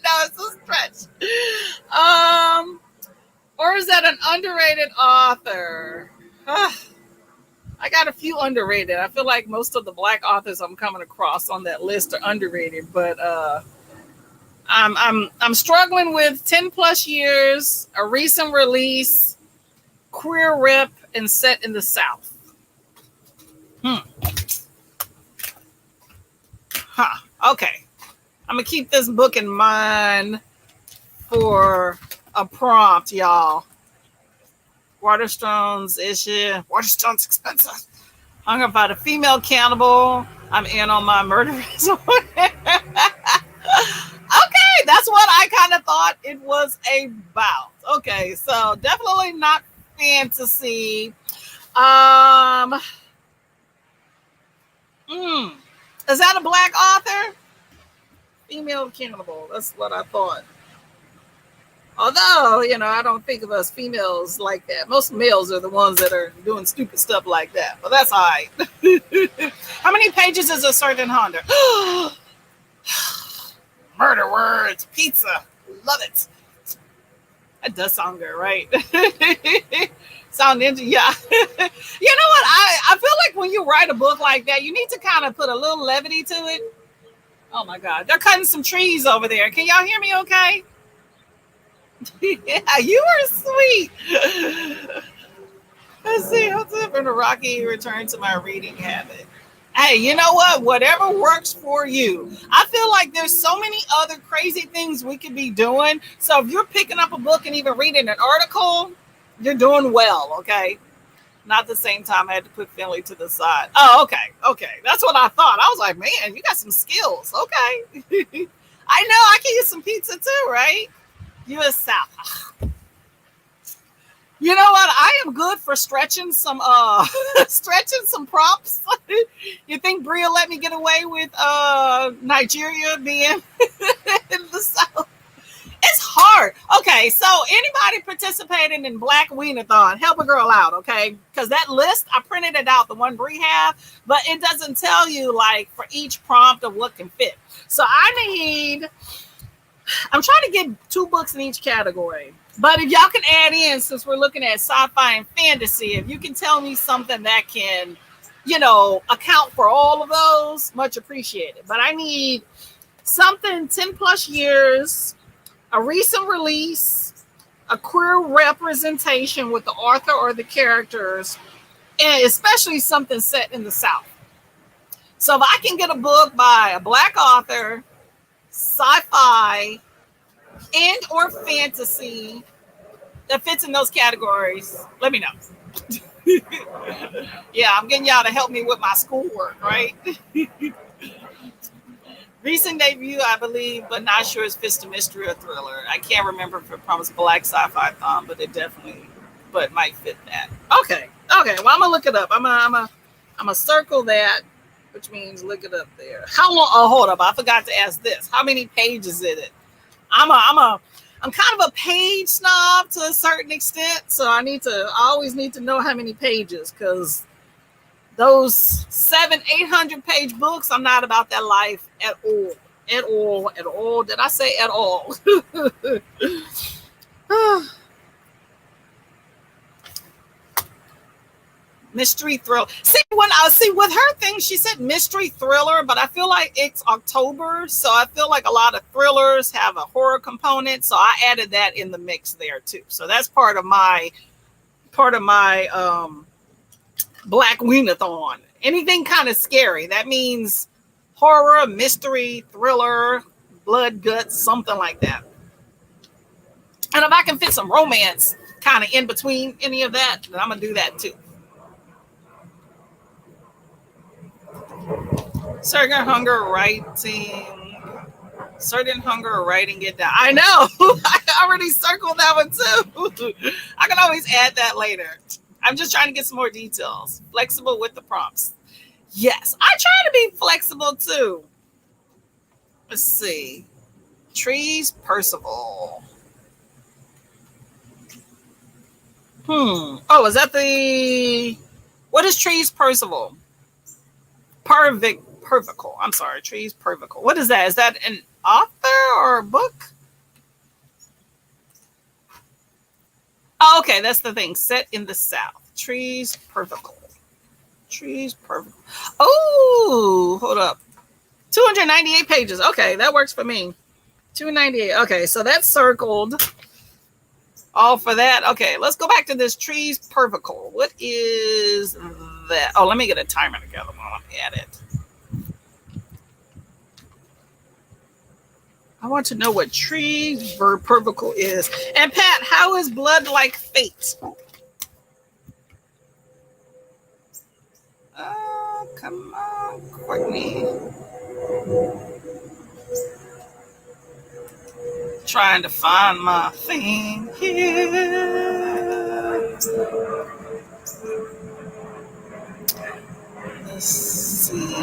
know it's a stretch. Or is that an underrated author? I got a few underrated. I feel like most of the Black authors I'm coming across on that list are underrated, but I'm struggling with 10 plus years, a recent release, queer rep, and set in the South. Okay. I'm going to keep this book in mind for a prompt, y'all. Waterstone's issue. Waterstone's expensive. Hung up by the female cannibal. I'm in on my murderers. Okay, that's what I kind of thought it was about. Okay, so definitely not fantasy. Is that a Black author? Female cannibal. That's what I thought. Although, I don't think of us females like that. Most males are the ones that are doing stupid stuff like that. But that's all right. How many pages is a certain Honda? Murder words, pizza. Love it. That does sound good, right? Sound interesting. Yeah. You know what? I feel like when you write a book like that, you need to kind of put a little levity to it. Oh my God. They're cutting some trees over there. Can y'all hear me okay? Yeah, you are sweet. Let's see. What's up in a rocky return to my reading habit? Hey, you know what? Whatever works for you. I feel like there's so many other crazy things we could be doing. So if you're picking up a book and even reading an article, you're doing well, okay? Not at the same time, I had to put Finley to the side. Oh, okay. That's what I thought. I was like, man, you got some skills. Okay. I know I can use some pizza too, right? U.S. South. You know what? I am good for stretching some prompts. You think Bria let me get away with Nigeria being in the South? Lord. Okay, so anybody participating in Black Weenathon, help a girl out, okay? Because that list, I printed it out, the one Bree have, but it doesn't tell you like for each prompt of what can fit. So I'm trying to get 2 books in each category. But if y'all can add in, since we're looking at sci-fi and fantasy, if you can tell me something that can, account for all of those, much appreciated. But I need something 10 plus years, a recent release, a queer representation with the author or the characters, and especially something set in the South. So if I can get a book by a Black author, sci-fi, and or fantasy that fits in those categories, let me know. Yeah, I'm getting y'all to help me with my schoolwork, right? Recent debut, I believe, but not sure if it's a mystery or thriller. I can't remember if it promised Black sci-fi thon, but it definitely, might fit that. Okay. Well, I'm gonna look it up. I'm gonna circle that, which means look it up there. How long? Oh, hold up. I forgot to ask this. How many pages is it? I'm kind of a page snob to a certain extent, so I always need to know how many pages, because those 700-800 page books, I'm not about that life at all. Did I say at all? Mystery thriller. See with her thing, she said mystery thriller, but I feel like it's October, so I feel like a lot of thrillers have a horror component, so I added that in the mix there too. So that's part of my Black Weenathon. Anything kind of scary. That means horror, mystery, thriller, blood, guts, something like that. And if I can fit some romance kind of in between any of that, then I'm gonna do that too. Certain hunger writing it down. I know. I already circled that one too. I can always add that later. I'm just trying to get some more details. Flexible with the prompts. Yes, I try to be flexible too. Let's see. Trees Percival. Oh, is that what is Trees Percival? Pervical. I'm sorry, Trees Pervical. What is that? Is that an author or a book? Oh, okay, that's the thing. Set in the South. Trees Pervical. Oh, hold up. 298 pages. Okay, that works for me. 298. Okay, so that's circled. All for that. Okay, let's go back to this Trees Pervical. What is that? Oh, let me get a timer together while I'm at it. I want to know what Trees Pervical is. And Pat, how is Blood Like Fate? Oh, come on, Courtney. Trying to find my thing here. Let's see.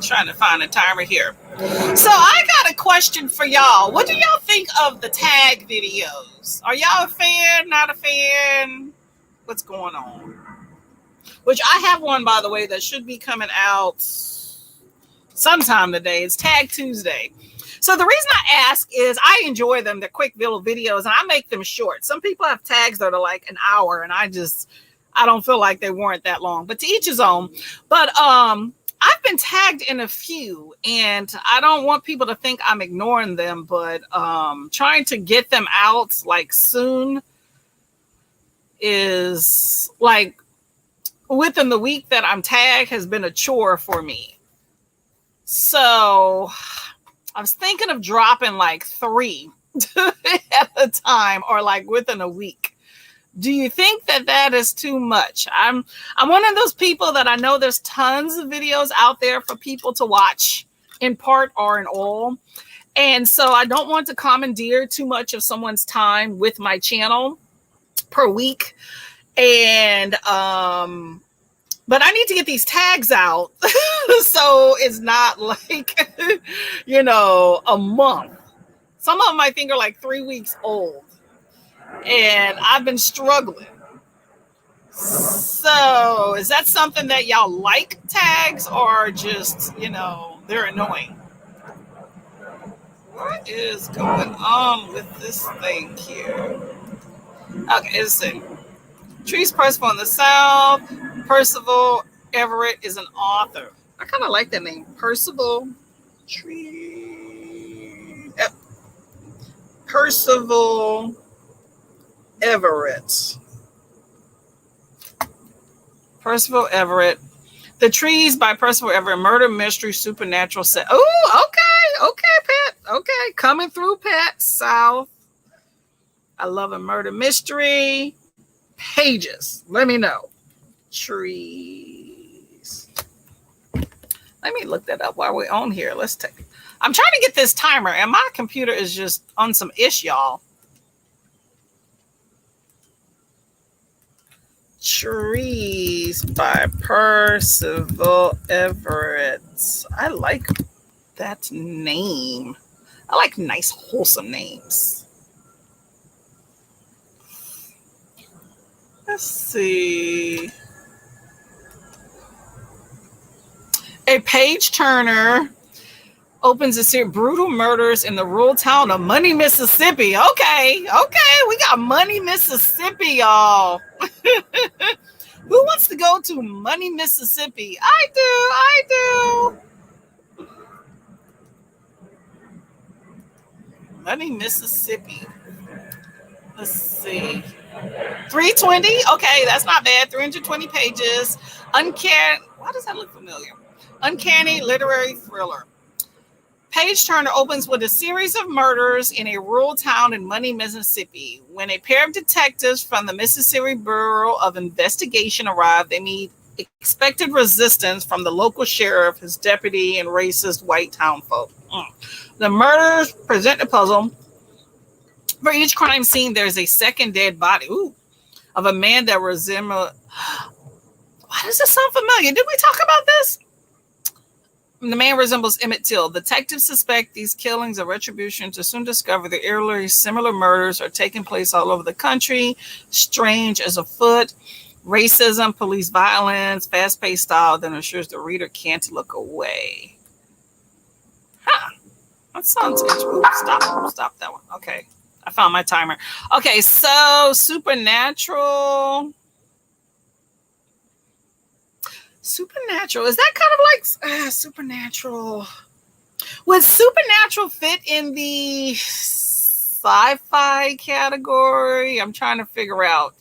Trying to find a timer here. So I got a question for y'all. What do y'all think of the tag videos? Are y'all a fan? Not a fan? What's going on? Which I have one, by the way, that should be coming out sometime today. It's Tag Tuesday. So the reason I ask is I enjoy them. They're quick little videos, and I make them short. Some people have tags that are like an hour, and I don't feel like they weren't that long. But to each his own. But I've been tagged in a few, and I don't want people to think I'm ignoring them, but trying to get them out like soon is like within the week that I'm tagged has been a chore for me. So I was thinking of dropping like 3 at a time, or like within a week. Do you think that is too much? I'm one of those people that I know there's tons of videos out there for people to watch in part or in all. And so I don't want to commandeer too much of someone's time with my channel per week. And but I need to get these tags out so it's not like, a month. Some of them I think are like 3 weeks old. And I've been struggling. So is that something that y'all like, tags, or just, they're annoying? What is going on with this thing here? Okay, let's see. Trees Percival in the South. Percival Everett is an author. I kind of like that name. Percival Percival Everett. Percival Everett. The Trees by Percival Everett. Murder, mystery, supernatural set. Oh, okay. Okay, Pat. Okay. Coming through, Pat. South. I love a murder mystery. Pages. Let me know. Trees. Let me look that up while we're on here. I'm trying to get this timer, and my computer is just on some ish, y'all. Trees by Percival Everett. I like that name. I like nice, wholesome names. Let's see. A page turner opens a series of brutal murders in the rural town of Money, Mississippi. Okay. We got Money, Mississippi, y'all. Who wants to go to Money, Mississippi? I do. Money, Mississippi. Let's see. 320. Okay, that's not bad. 320 pages. Uncanny. Why does that look familiar? Uncanny literary thriller. Page turner opens with a series of murders in a rural town in Money, Mississippi. When a pair of detectives from the Mississippi Bureau of Investigation arrive, they meet expected resistance from the local sheriff, his deputy, and racist white townfolk. The murders present a puzzle. For each crime scene, there's a second dead body of a man that resembles. Why does this sound familiar? Did we talk about this? The man resembles Emmett Till. Detectives suspect these killings are retribution to soon discover the eerily similar murders are taking place all over the country. Strange as afoot. Racism, police violence, fast-paced style that ensures the reader can't look away. That sounds interesting. Stop that one. Okay. I found my timer. Okay, so supernatural. Supernatural. Is that kind of like supernatural? Would supernatural fit in the sci-fi category? I'm trying to figure out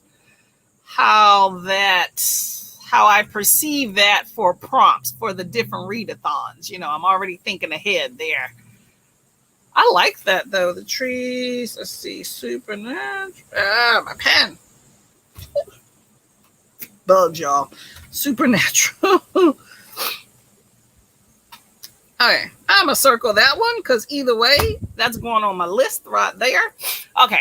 how I perceive that for prompts for the different readathons. I'm already thinking ahead there. I like that though. The trees. Let's see. Supernatural. My pen. Bugs, y'all. Supernatural. Okay. I'm gonna circle that one because either way, that's going on my list right there. Okay.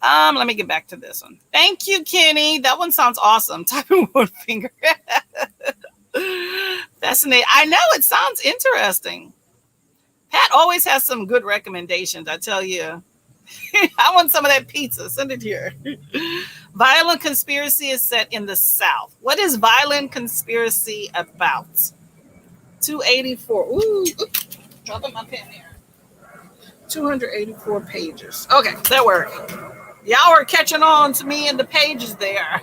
Let me get back to this one. Thank you, Kenny. That one sounds awesome. Typing one finger. Fascinating. I know it sounds interesting. Pat always has some good recommendations, I tell you. I want some of that pizza. Send it here. Violent Conspiracy is set in the South. What is Violent Conspiracy about? 284. Ooh, dropping my pen here. 284 pages. Okay, that worked. Y'all are catching on to me in the pages there.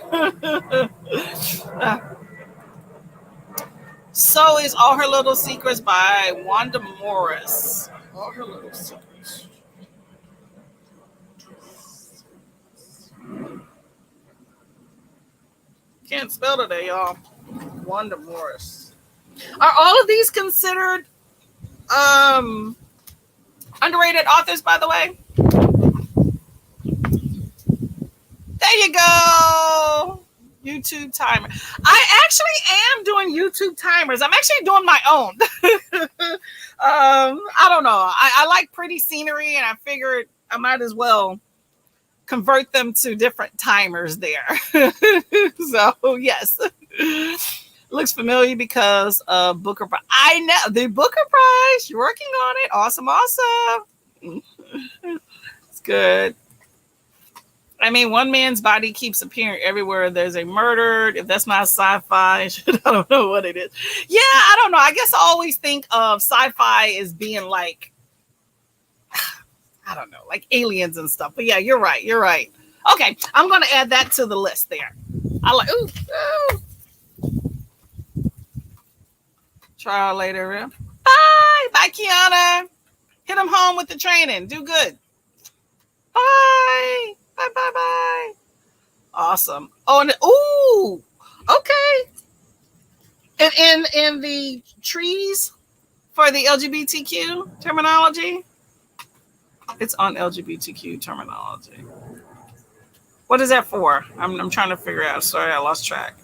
So is All Her Little Secrets by Wanda Morris. All Her Little Secrets. Can't spell today, y'all. Wanda Morris. Are all of these considered underrated authors, by the way? There you go. YouTube timer. I actually am doing YouTube timers. I'm actually doing my own. I don't know. I like pretty scenery, and I figured I might as well convert them to different timers there. So yes, looks familiar because of Booker Prize. I know the Booker Prize. You're working on it. Awesome. It's good. I mean, one man's body keeps appearing everywhere there's a murder. If that's not sci-fi, I don't know what it is. Yeah, I don't know. I guess I always think of sci-fi as being like, I don't know, like aliens and stuff. But yeah, you're right. You're right. Okay, I'm going to add that to the list there. I like, ooh. Try later. Bye. Bye, Kiana. Hit them home with the training. Do good. Bye. Bye, bye, bye. Awesome. Oh, and ooh, okay. And in the trees for the LGBTQ terminology, it's on LGBTQ terminology. What is that for? I'm trying to figure out. Sorry, I lost track.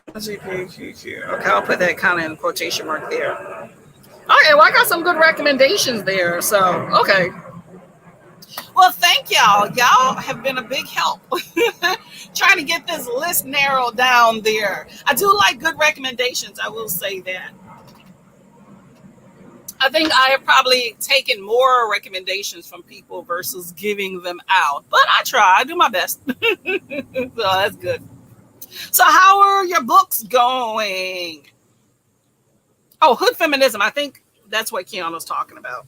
LGBTQ. Okay, I'll put that kind of in quotation mark there. Okay, well, I got some good recommendations there. So, okay. Well, thank y'all. Y'all have been a big help trying to get this list narrowed down there. I do like good recommendations. I will say that. I think I have probably taken more recommendations from people versus giving them out, but I try. I do my best. So that's good. So how are your books going? Oh, Hood Feminism. I think that's what Keanu's talking about.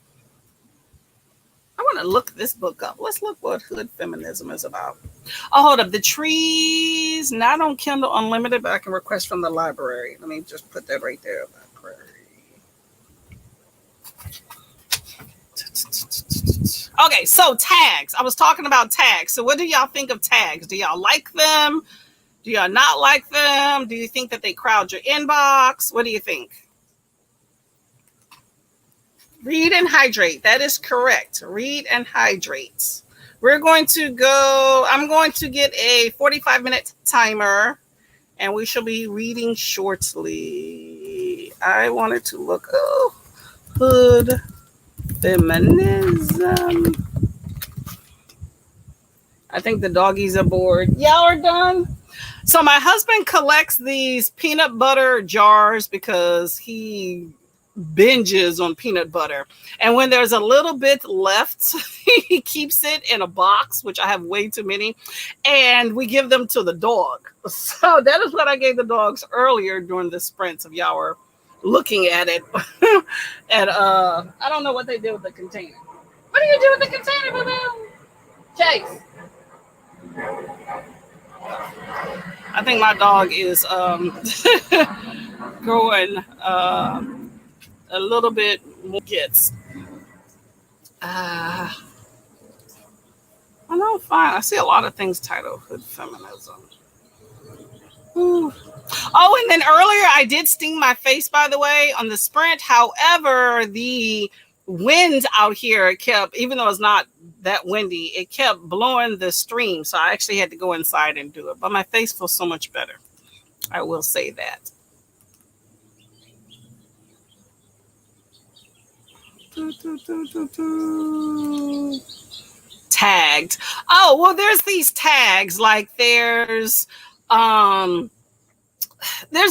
I want to look this book up. Let's look what Hood Feminism is about. Oh, hold up. The trees, not on Kindle Unlimited, but I can request from the library. Let me just put that right there. Library. Okay, so tags. I was talking about tags. So what do y'all think of tags? Do y'all like them? Do y'all not like them? Do you think that they crowd your inbox? What do you think? Read and hydrate. That is correct. Read and hydrate. We're going to go, I'm going to get a 45-minute timer and we shall be reading shortly. I wanted to look, Hood Feminism. I think the doggies are bored. Y'all are done? So my husband collects these peanut butter jars because he binges on peanut butter. And when there's a little bit left, he keeps it in a box, which I have way too many, and we give them to the dog. So that is what I gave the dogs earlier during the sprints of y'all were looking at it. And I don't know what they did with the container. What do you do with the container, boo-boo? Chase. I think my dog is growing a little bit more gets. I know, fine. I see a lot of things titled Hood Feminism. Ooh. Oh, and then earlier I did sting my face, by the way, on the sprint. However, the wind out here kept, even though it's not that windy, it kept blowing the stream. So I actually had to go inside and do it. But my face feels so much better. I will say that. Tagged. Oh, well, there's these tags. Like there's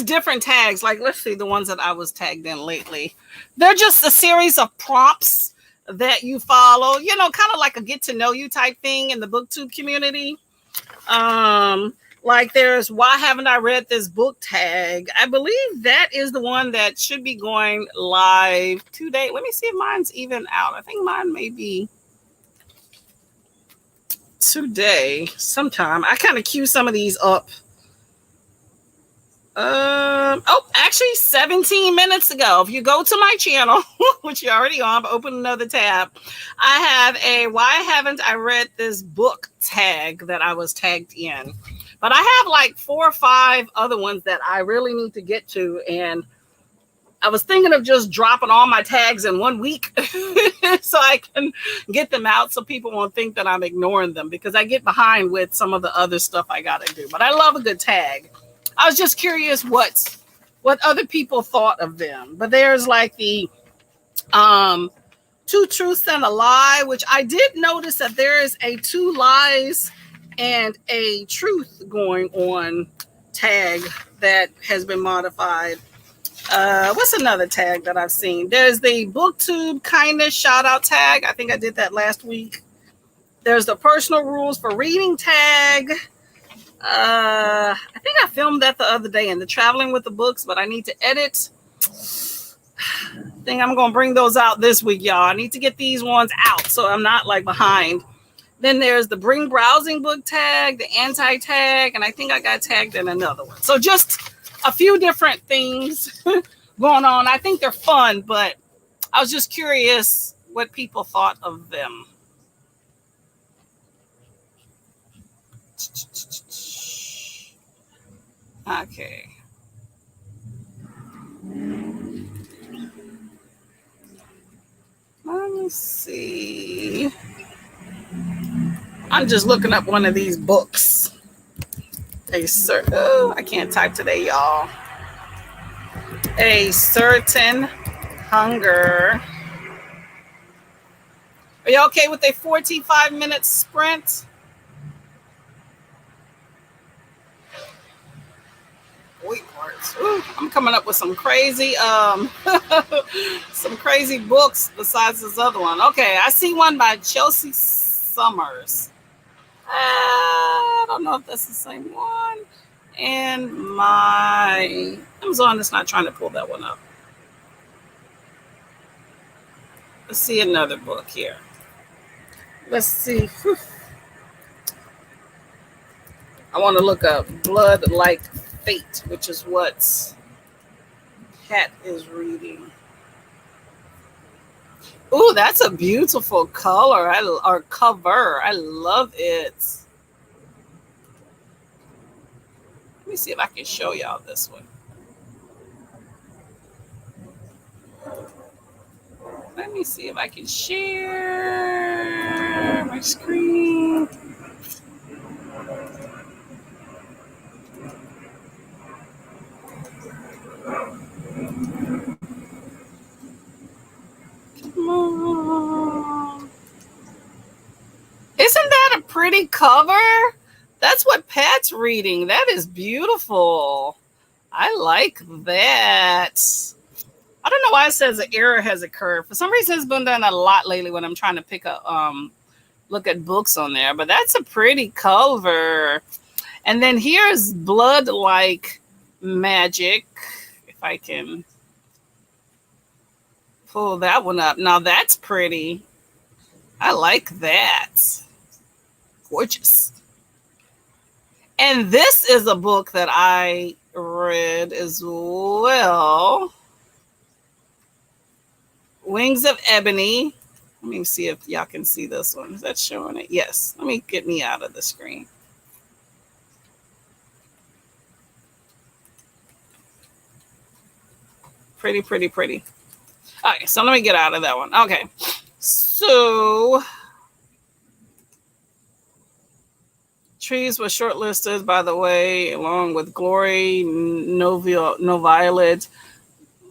different tags. Like, let's see the ones that I was tagged in lately. They're just a series of prompts that you follow, you know, kind of like a get to know you type thing in the booktube community. Like there's why haven't I read this book tag? I believe that is the one that should be going live today. Let me see if mine's even out. I think mine may be today sometime. I kind of queue some of these up. Actually 17 minutes ago. If you go to my channel, which you're already on, but open another tab, I have a why haven't I read this book tag that I was tagged in. But I have like 4 or 5 other ones that I really need to get to. And I was thinking of just dropping all my tags in 1 week so I can get them out so people won't think that I'm ignoring them, because I get behind with some of the other stuff I got to do. But I love a good tag. I was just curious what other people thought of them. But there's like the 2 truths and a lie, which I did notice that there is a 2 lies and a truth going on tag that has been modified. What's another tag that I've seen? There's the booktube kindness shout out tag. I think I did that last week. There's the personal rules for reading tag. I think I filmed that the other day in the traveling with the books, but I need to edit. I think I'm gonna bring those out this week, y'all. I need to get these ones out so I'm not like behind. Then there's the bring browsing book tag, the anti tag, and I think I got tagged in another one. So just a few different things going on. I think they're fun, but I was just curious what people thought of them. Okay. Let me see. I'm just looking up one of these books. I can't type today, y'all. A Certain Hunger. Are you okay with a 45-minute sprint? Ooh, I'm coming up with some crazy some crazy books besides this other one. Okay, I see one by Chelsea Summers. I don't know if that's the same one. And my Amazon is not trying to pull that one up. Let's see another book here. Let's see. I want to look up Blood Like Fate, which is what Pat is reading. Ooh, that's a beautiful color or cover. I love it. Let me see if I can show y'all this one. Let me see if I can share my screen. Come on. Isn't that a pretty cover? That's what Pat's reading. That is beautiful. I like that. I don't know why it says an error has occurred. For some reason, it's been done a lot lately when I'm trying to pick up, look at books on there. But that's a pretty cover. And then here's Blood Like Magic. If I can pull that one up. Now that's pretty. I like that. Gorgeous. And this is a book that I read as well. Wings of Ebony. Let me see if y'all can see this one. Is that showing it? Yes. Let me get me out of the screen. Pretty, pretty, pretty. Okay, so let me get out of that one. Okay. So Trees was shortlisted, by the way, along with Glory, No Violet,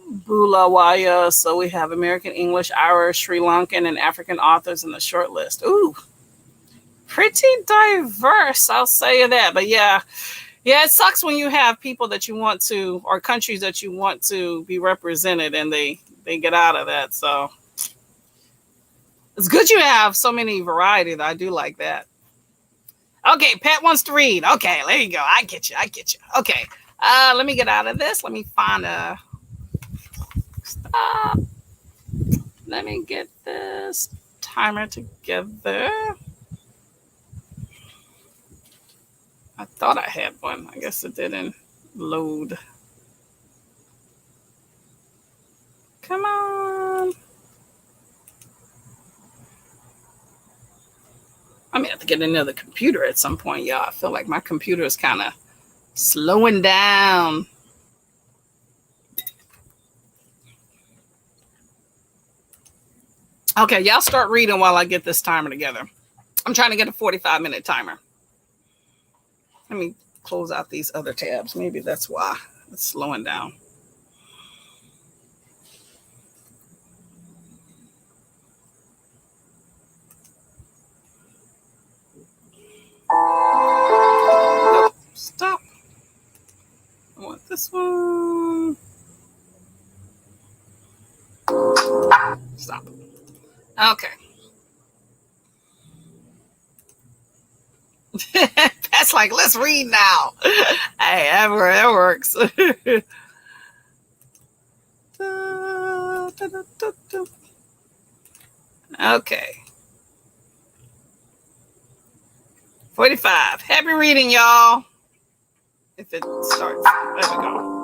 Bulawaya. So we have American, English, Irish, Sri Lankan, and African authors in the shortlist. Ooh, pretty diverse, I'll say that. But yeah, it sucks when you have people that you want to, or countries that you want to be represented, and they get out of that. So it's good you have so many variety. I do like that. Okay, Pat wants to read. Okay, there you go. I get you. Okay, let me get out of this. Let me find a stop. Let me get this timer together. I thought I had one. I guess it didn't load. Come on. I may have to get another computer at some point, y'all. I feel like my computer is kind of slowing down. Okay, y'all start reading while I get this timer together. I'm trying to get a 45-minute timer. Let me close out these other tabs. Maybe that's why it's slowing down. Nope, stop. I want this one. Stop. Okay. That's like, let's read now. Hey, that works. Okay. 45. Happy reading, y'all. If it starts, there we go.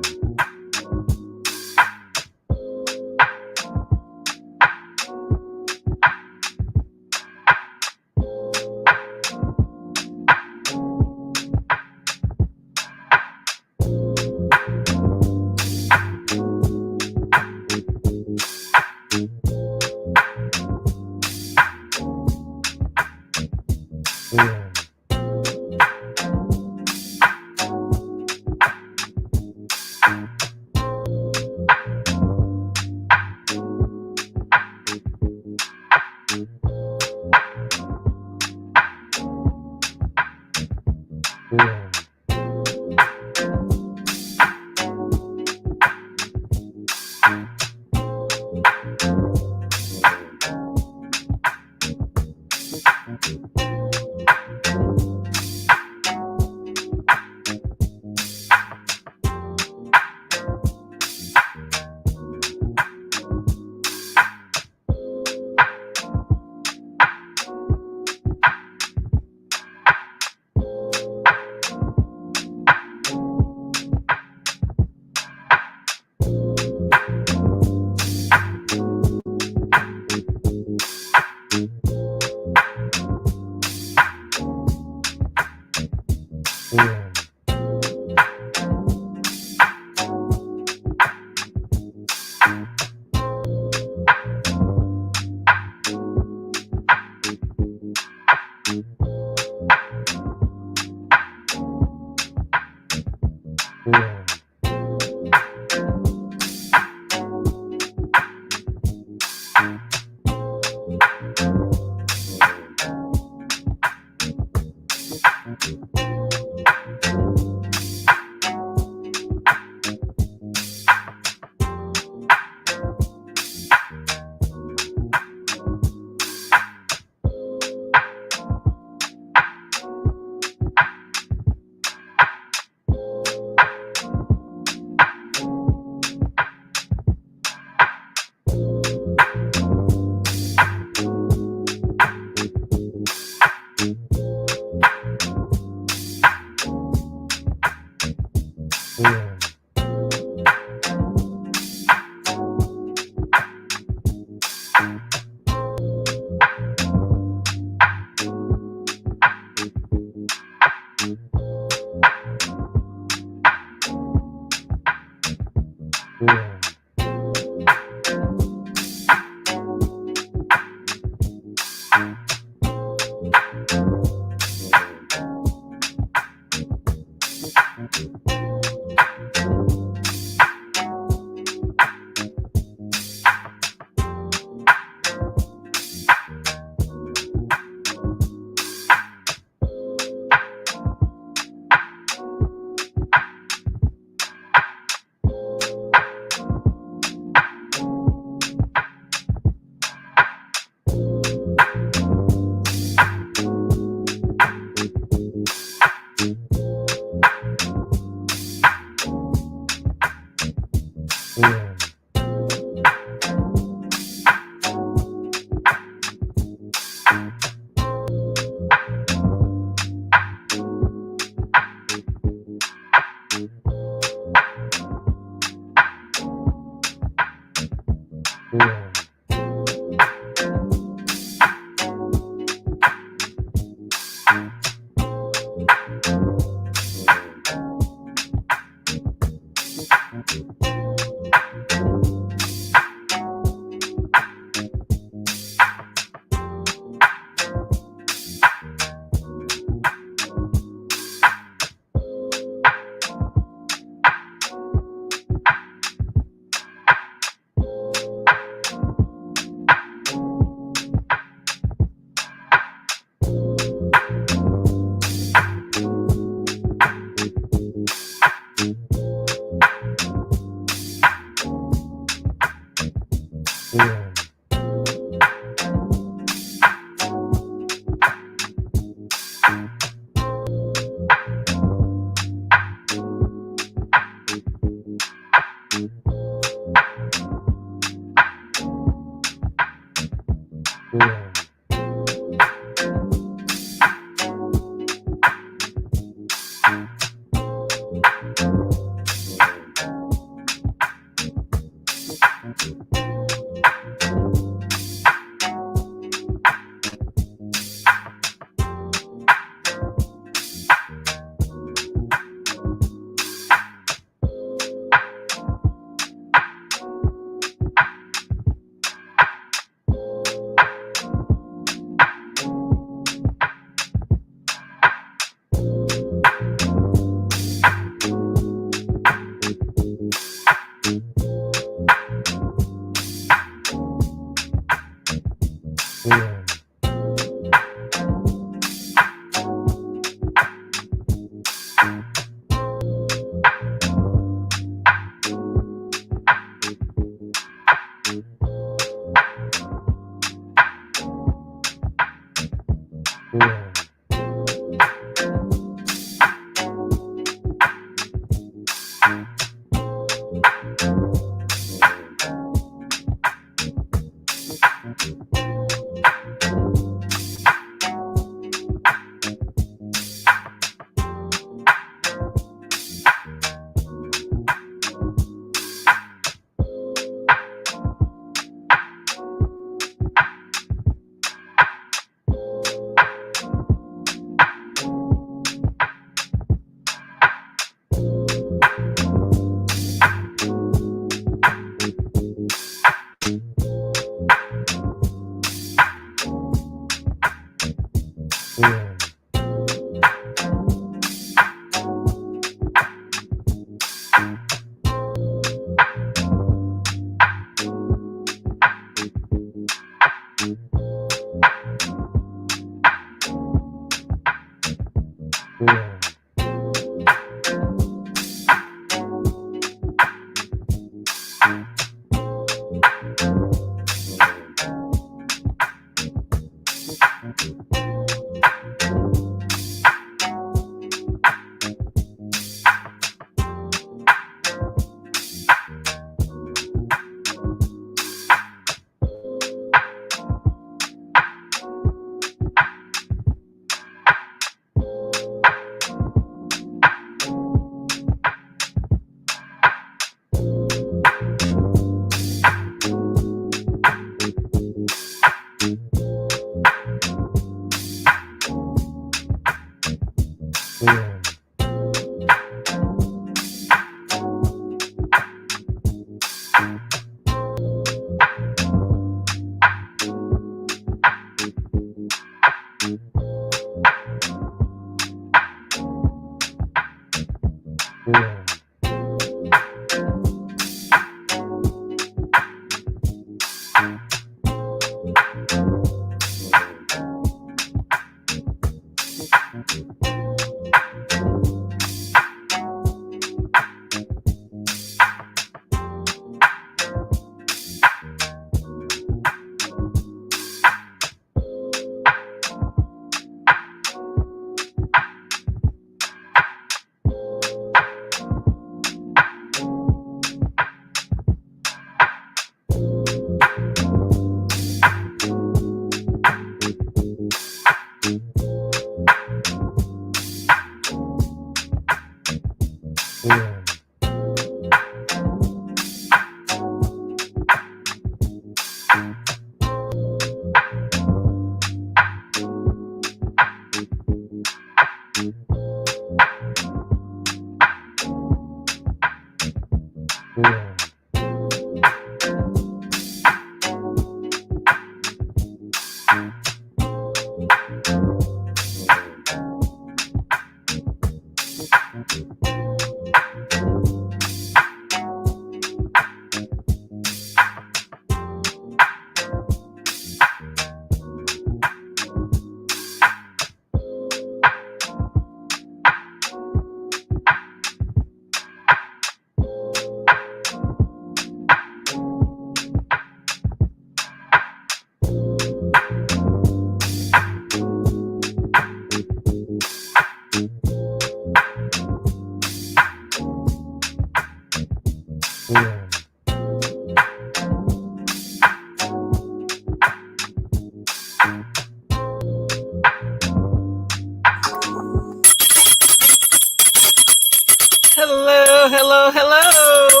Hello, hello, hello.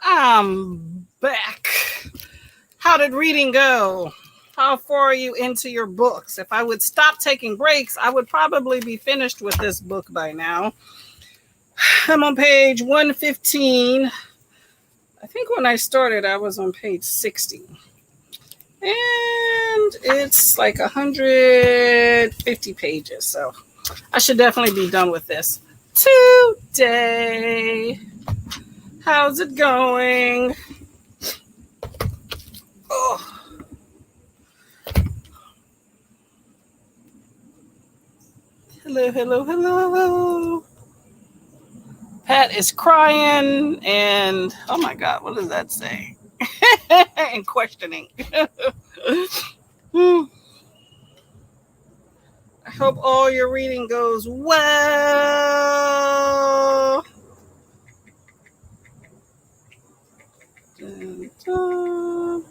I'm back. How did reading go? How far are you into your books? If I would stop taking breaks, I would probably be finished with this book by now. I'm on page 115. I think when I started, I was on page 60. And it's like 150 pages. So I should definitely be done with this today. How's it going? Oh. Hello, hello, hello. Pat is crying and, oh my God, what does that say? And questioning. I hope all your reading goes well. Dun, dun.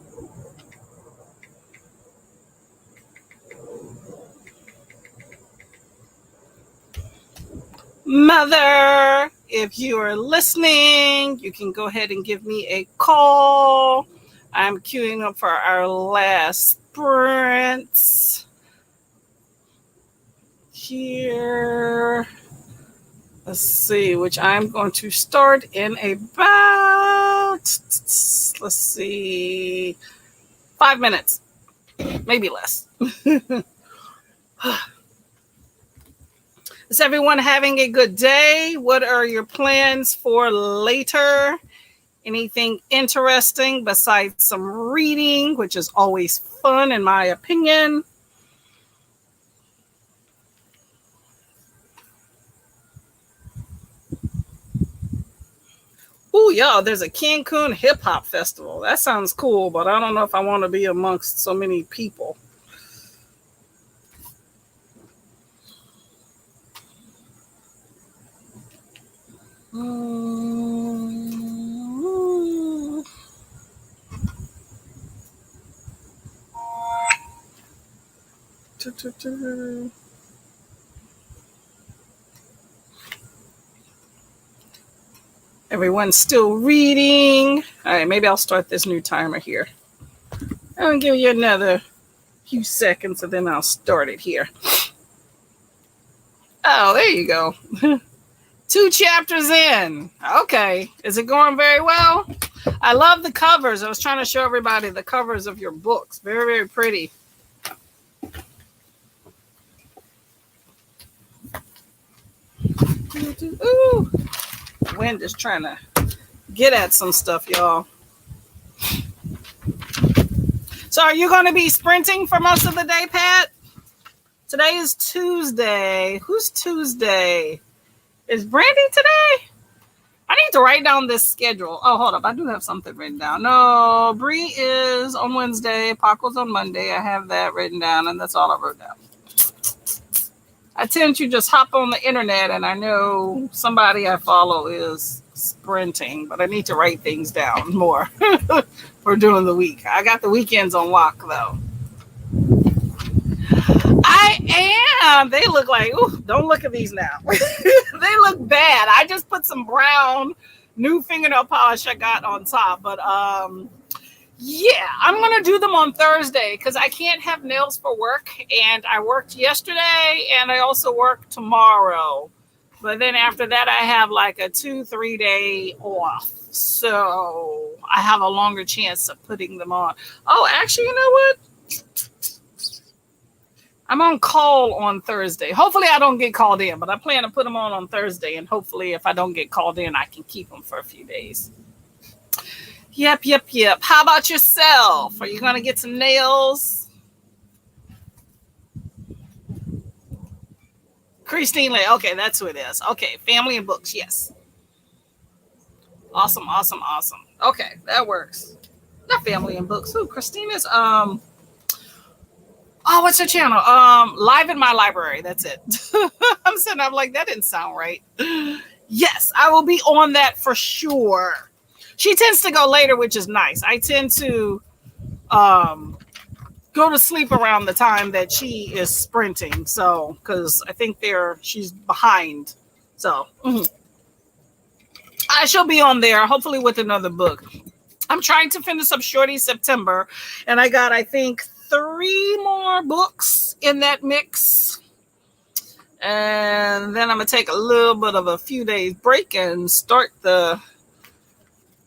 Mother, if you are listening, you can go ahead and give me a call. I'm queuing up for our last sprint here. Let's see, which I'm going to start in about, let's see, 5 minutes, maybe less. Is everyone having a good day? What are your plans for later? Anything interesting besides some reading, which is always fun in my opinion? Oh, yeah, there's a Cancun hip hop festival. That sounds cool, but I don't know if I want to be amongst so many people. Everyone's still reading. All right, maybe I'll start this new timer here. I'll give you another few seconds and then I'll start it here. Oh, there you go. 2 chapters in. Okay. Is it going very well? I love the covers. I was trying to show everybody the covers of your books. Very, very pretty. Ooh. Wind is trying to get at some stuff, y'all. So are you going to be sprinting for most of the day, Pat? Today is Tuesday. Who's Tuesday? Is Brandy today? I need to write down this schedule. Oh, hold up. I do have something written down. No, Bree is on Wednesday. Paco's on Monday. I have that written down, and that's all I wrote down. I tend to just hop on the internet, and I know somebody I follow is sprinting, but I need to write things down more for during the week. I got the weekends on lock, though. I am. They look like, ooh, don't look at these now. They look bad. I just put some brown new fingernail polish I got on top. But yeah, I'm going to do them on Thursday because I can't have nails for work. And I worked yesterday and I also work tomorrow. But then after that, I have like a 2-3 day off. So I have a longer chance of putting them on. Oh, actually, you know what? I'm on call on Thursday. Hopefully, I don't get called in, but I plan to put them on Thursday. And hopefully, if I don't get called in, I can keep them for a few days. Yep. How about yourself? Are you going to get some nails? Christine Lay. Okay, that's who it is. Okay, family and books. Yes. Awesome. Okay, that works. Not family and books. Who? Christina's oh, what's her channel? Live in My Library. That's it. I'm like, that didn't sound right. Yes, I will be on that for sure. She tends to go later, which is nice. I tend to go to sleep around the time that she is sprinting. So, because I think she's behind. So, I shall be on there, hopefully with another book. I'm trying to finish up Shorty September, and I got, I think, 3 more books in that mix. And then I'm going to take a little bit of a few days break and start the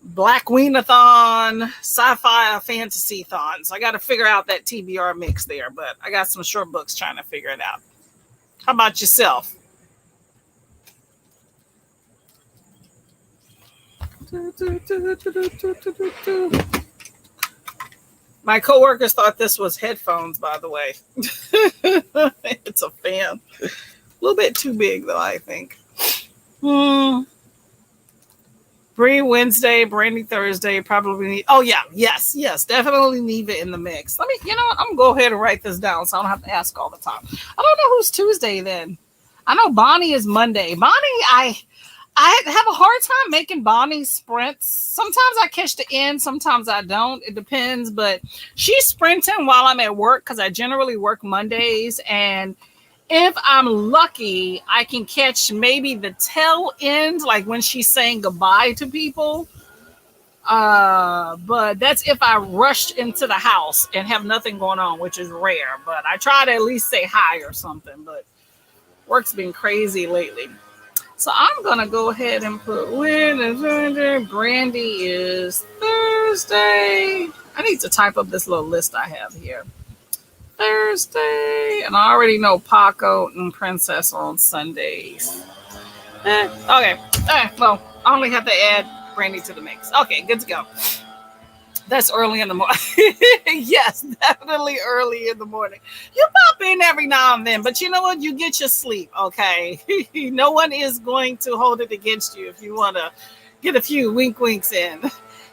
Black Weenathon sci-fi fantasy-thon. So I got to figure out that TBR mix there, but I got some short books trying to figure it out. How about yourself? My coworkers thought this was headphones, by the way. It's a fan. A little bit too big, though, I think. Bree Wednesday, Brandy Thursday, probably. Oh, yeah. Yes. Definitely Neva in the mix. You know what? I'm going to go ahead and write this down so I don't have to ask all the time. I don't know who's Tuesday then. I know Bonnie is Monday. Bonnie, I have a hard time making Bonnie sprints. Sometimes I catch the end, sometimes I don't. It depends, but she's sprinting while I'm at work because I generally work Mondays. And if I'm lucky, I can catch maybe the tail end, like when she's saying goodbye to people. But that's if I rushed into the house and have nothing going on, which is rare. But I try to at least say hi or something. But work's been crazy lately. So I'm going to go ahead and put Brandy is Thursday. I need to type up this little list I have here. Thursday. And I already know Paco and Princess are on Sundays. Okay. All right. Well, I only have to add Brandy to the mix. Okay, good to go. That's early in the morning. Yes, definitely early in the morning. You pop in every now and then, but you know what? You get your sleep, okay? No one is going to hold it against you if you want to get a few winks in.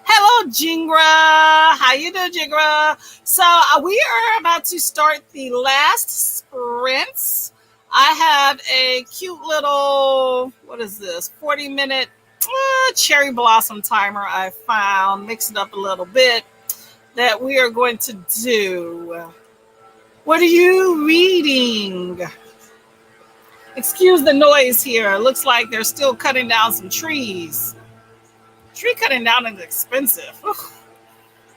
Hello, Jingra. How you doing, Jingra? So we are about to start the last sprints. I have a cute little, what is this, 40-minute cherry blossom timer I found, mixed it up a little bit, that we are going to do. What are you reading? Excuse the noise here. It looks like they're still cutting down some trees. Tree cutting down is expensive.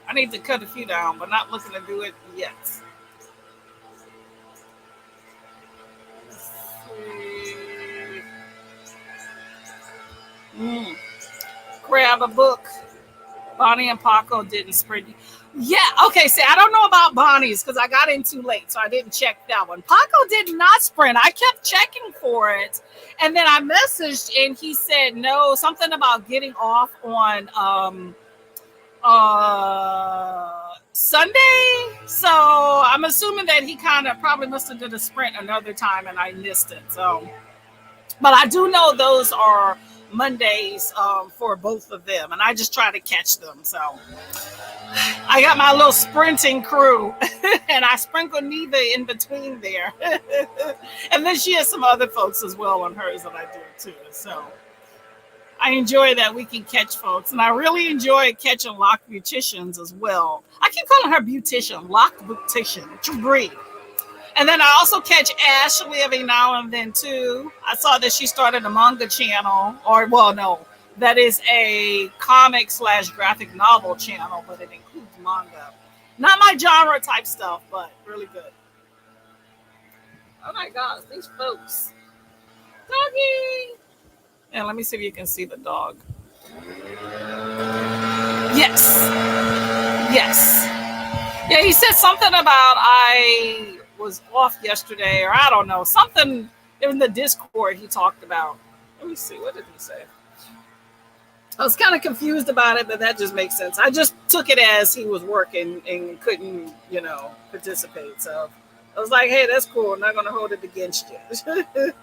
I need to cut a few down, but not looking to do it yet. Grab a book. Bonnie and Paco didn't sprint. Yeah, okay. See, I don't know about Bonnie's because I got in too late, so I didn't check that one. Paco did not sprint. I kept checking for it, and then I messaged, and he said no, something about getting off on Sunday. So I'm assuming that he kind of probably must have did a sprint another time, and I missed it. So, but I do know those are Mondays for both of them, and I just try to catch them. So I got my little sprinting crew, and I sprinkle Neva in between there. And then she has some other folks as well on hers that I do too. So I enjoy that we can catch folks, and I really enjoy catching locked beauticians as well. I keep calling her beautician, locked beautician, to breathe. And then I also catch Ashley every now and then too. I saw that she started a manga channel, that is a comic/graphic novel channel, but it includes manga. Not my genre type stuff, but really good. Oh my gosh, these folks. Doggy. And let me see if you can see the dog. Yes. Yes. Yeah, he said something about I was off yesterday, or I don't know, something in the Discord he talked about. Let me see, what did he say? I was kind of confused about it, but that just makes sense. I just took it as he was working and couldn't, participate. So I was like, hey, that's cool. I'm not going to hold it against you.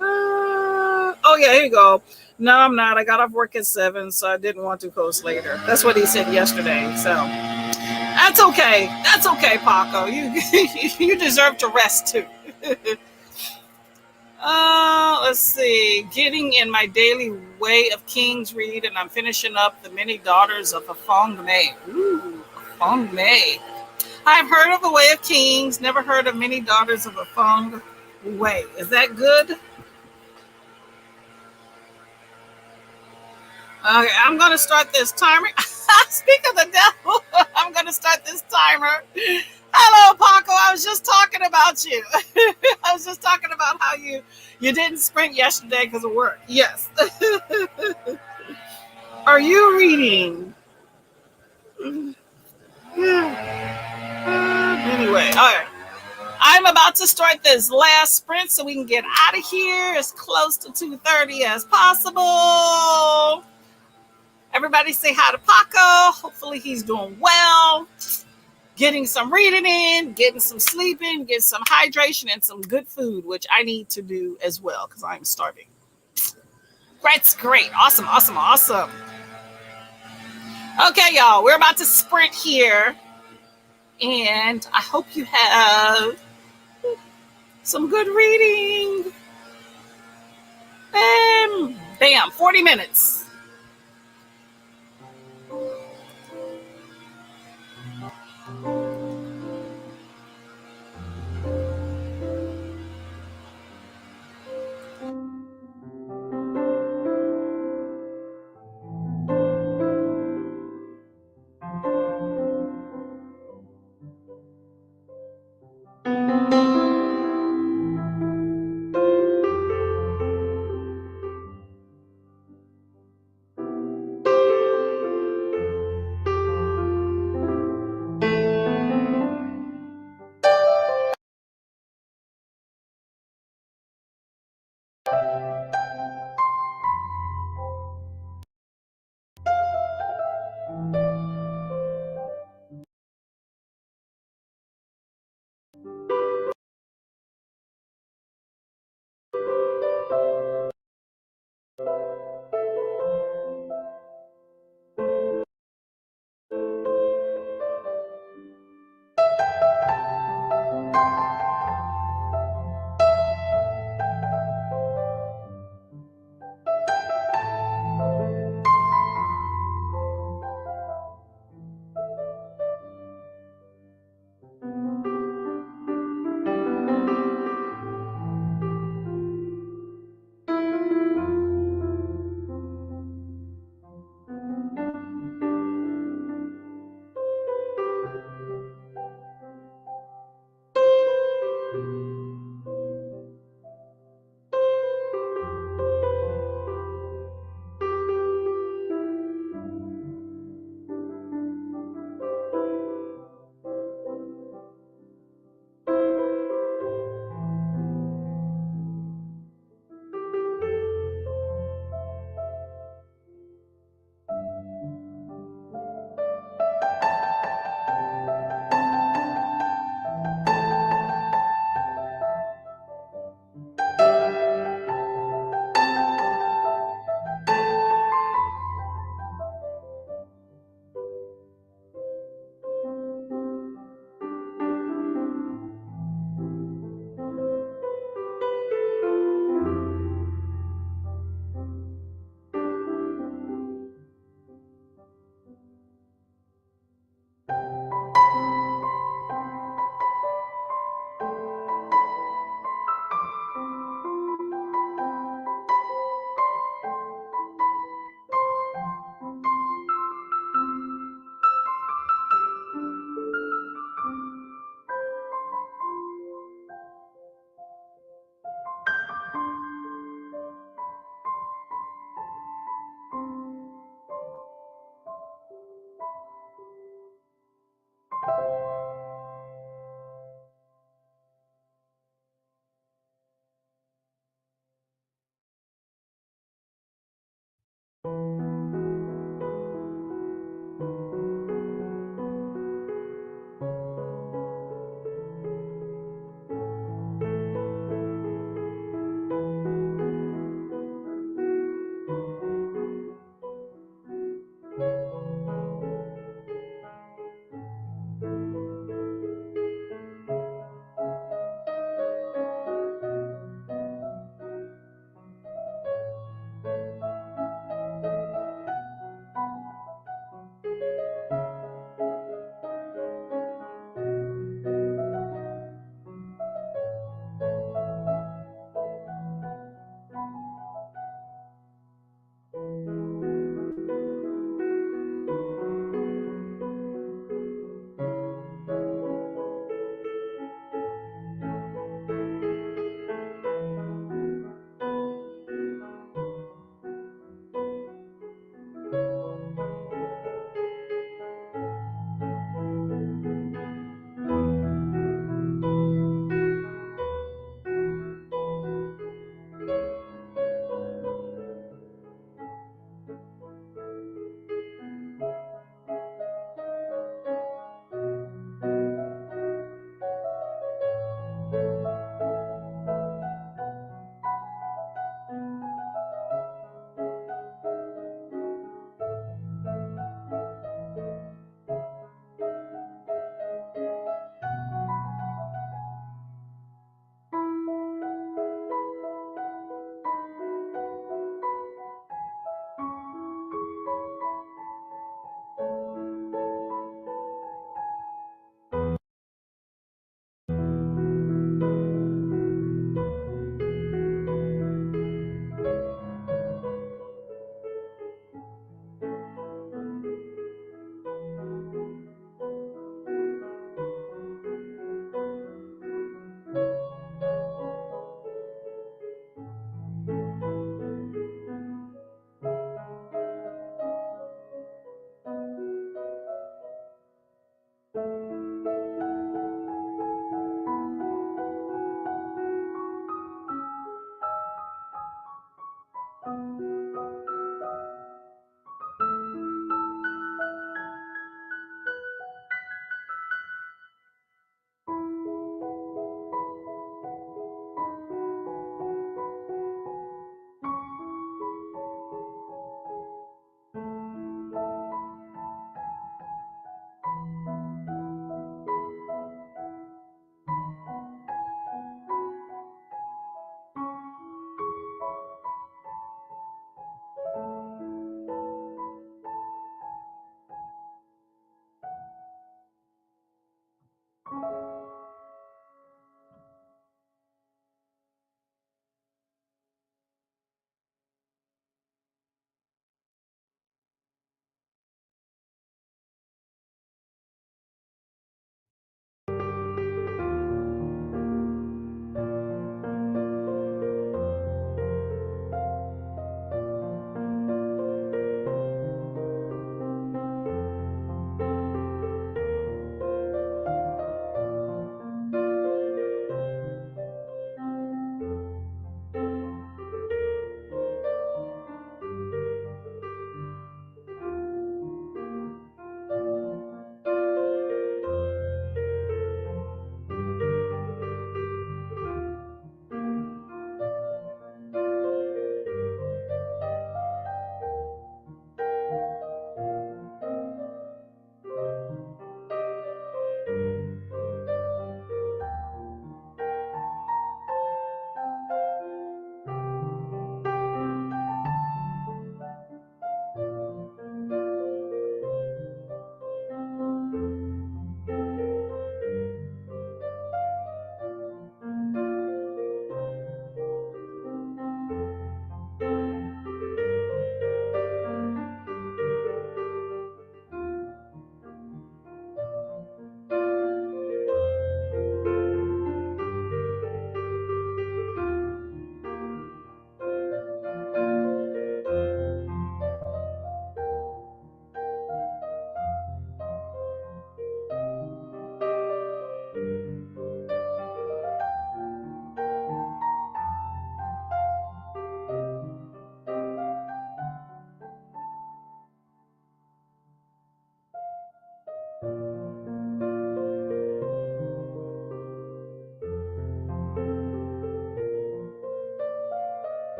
Oh, yeah, here you go. No, I'm not. I got off work at 7, so I didn't want to post later. That's what he said yesterday. So that's okay. That's okay, Paco. You you deserve to rest too. Let's see. Getting in my daily Way of Kings read, and I'm finishing up the Many Daughters of Afong Mei. Ooh, Afong Mei. I've heard of the Way of Kings, never heard of Many Daughters of Afong Wei. Is that good? Okay, I'm going to start this timer. Speak of the devil, I'm going to start this timer. Hello, Paco. I was just talking about you. I was just talking about how you didn't sprint yesterday because of work. Yes. Are you reading? Anyway, all right. I'm about to start this last sprint so we can get out of here as close to 2:30 as possible. Everybody say hi to Paco. Hopefully he's doing well. Getting some reading in, getting some sleeping, getting some hydration and some good food, which I need to do as well because I'm starving. That's great. Awesome, awesome, awesome. Okay, y'all, we're about to sprint here. And I hope you have some good reading. Bam, bam, 40 minutes.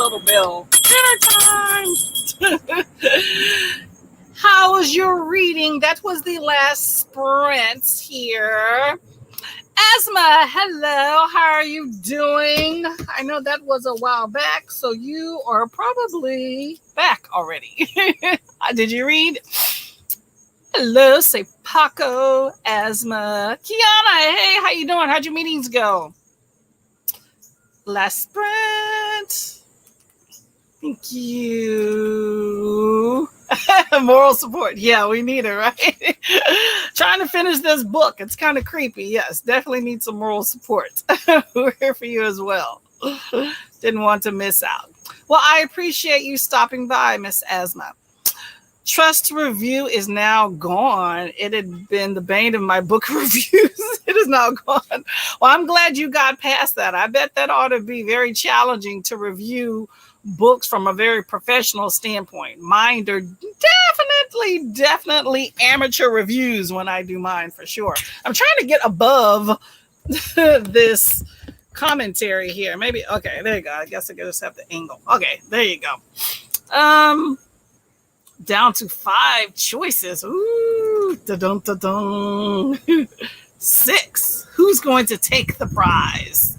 little bell. Dinner time. How was your reading? That was the last sprint here. Asma, hello. How are you doing? I know that was a while back, so you are probably back already. Did you read? Hello, say Paco, Asma. Kiana, hey, how you doing? How'd your meetings go? Last sprint. Thank you. Moral support. Yeah, we need it, right? Trying to finish this book. It's kind of creepy. Yes, definitely need some moral support. We're here for you as well. Didn't want to miss out. Well, I appreciate you stopping by, Miss Asma. Trust review is now gone. It had been the bane of my book reviews. It is now gone. Well, I'm glad you got past that. I bet that ought to be very challenging to review books from a very professional standpoint. Mine are definitely amateur reviews when I do mine, for sure. I'm trying to get above this commentary here. Maybe, okay, there you go. I guess I just have the angle. Okay, there you go. Down to 5 choices. Ooh, da-dum, da-dum. 6. Who's going to take the prize?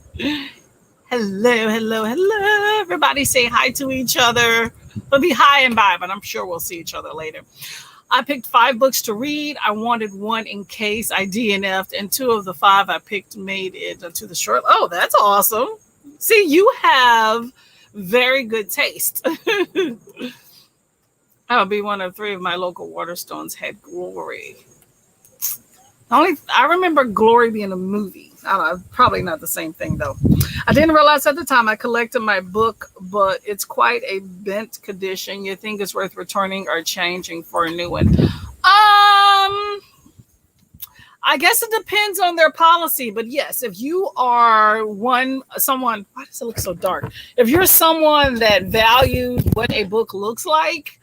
Hello. Everybody say hi to each other. It'll be hi and bye, but I'm sure we'll see each other later. I picked 5 books to read. I wanted one in case I DNF'd, and 2 of the 5 I picked made it to the short. Oh, that's awesome. See, you have very good taste. That would be one of 3 of my local Waterstones had Glory. I remember Glory being a movie. I don't know, probably not the same thing though. I didn't realize at the time I collected my book, but it's quite a bent condition. You think it's worth returning or changing for a new one? I guess it depends on their policy, but yes, if you are someone, why does it look so dark? If you're someone that values what a book looks like,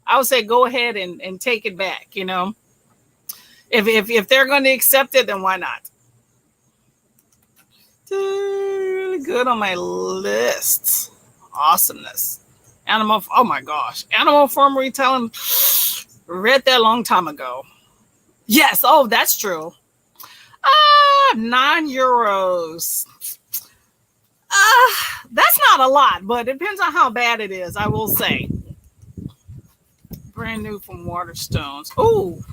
I would say go ahead and take it back, you know. If they're going to accept it, then why not? Really good on my list. Awesomeness. Oh my gosh. Animal Farm Retelling. Read that a long time ago. Yes. Oh, that's true. €9. That's not a lot, but it depends on how bad it is, I will say. Brand new from Waterstones. Ooh.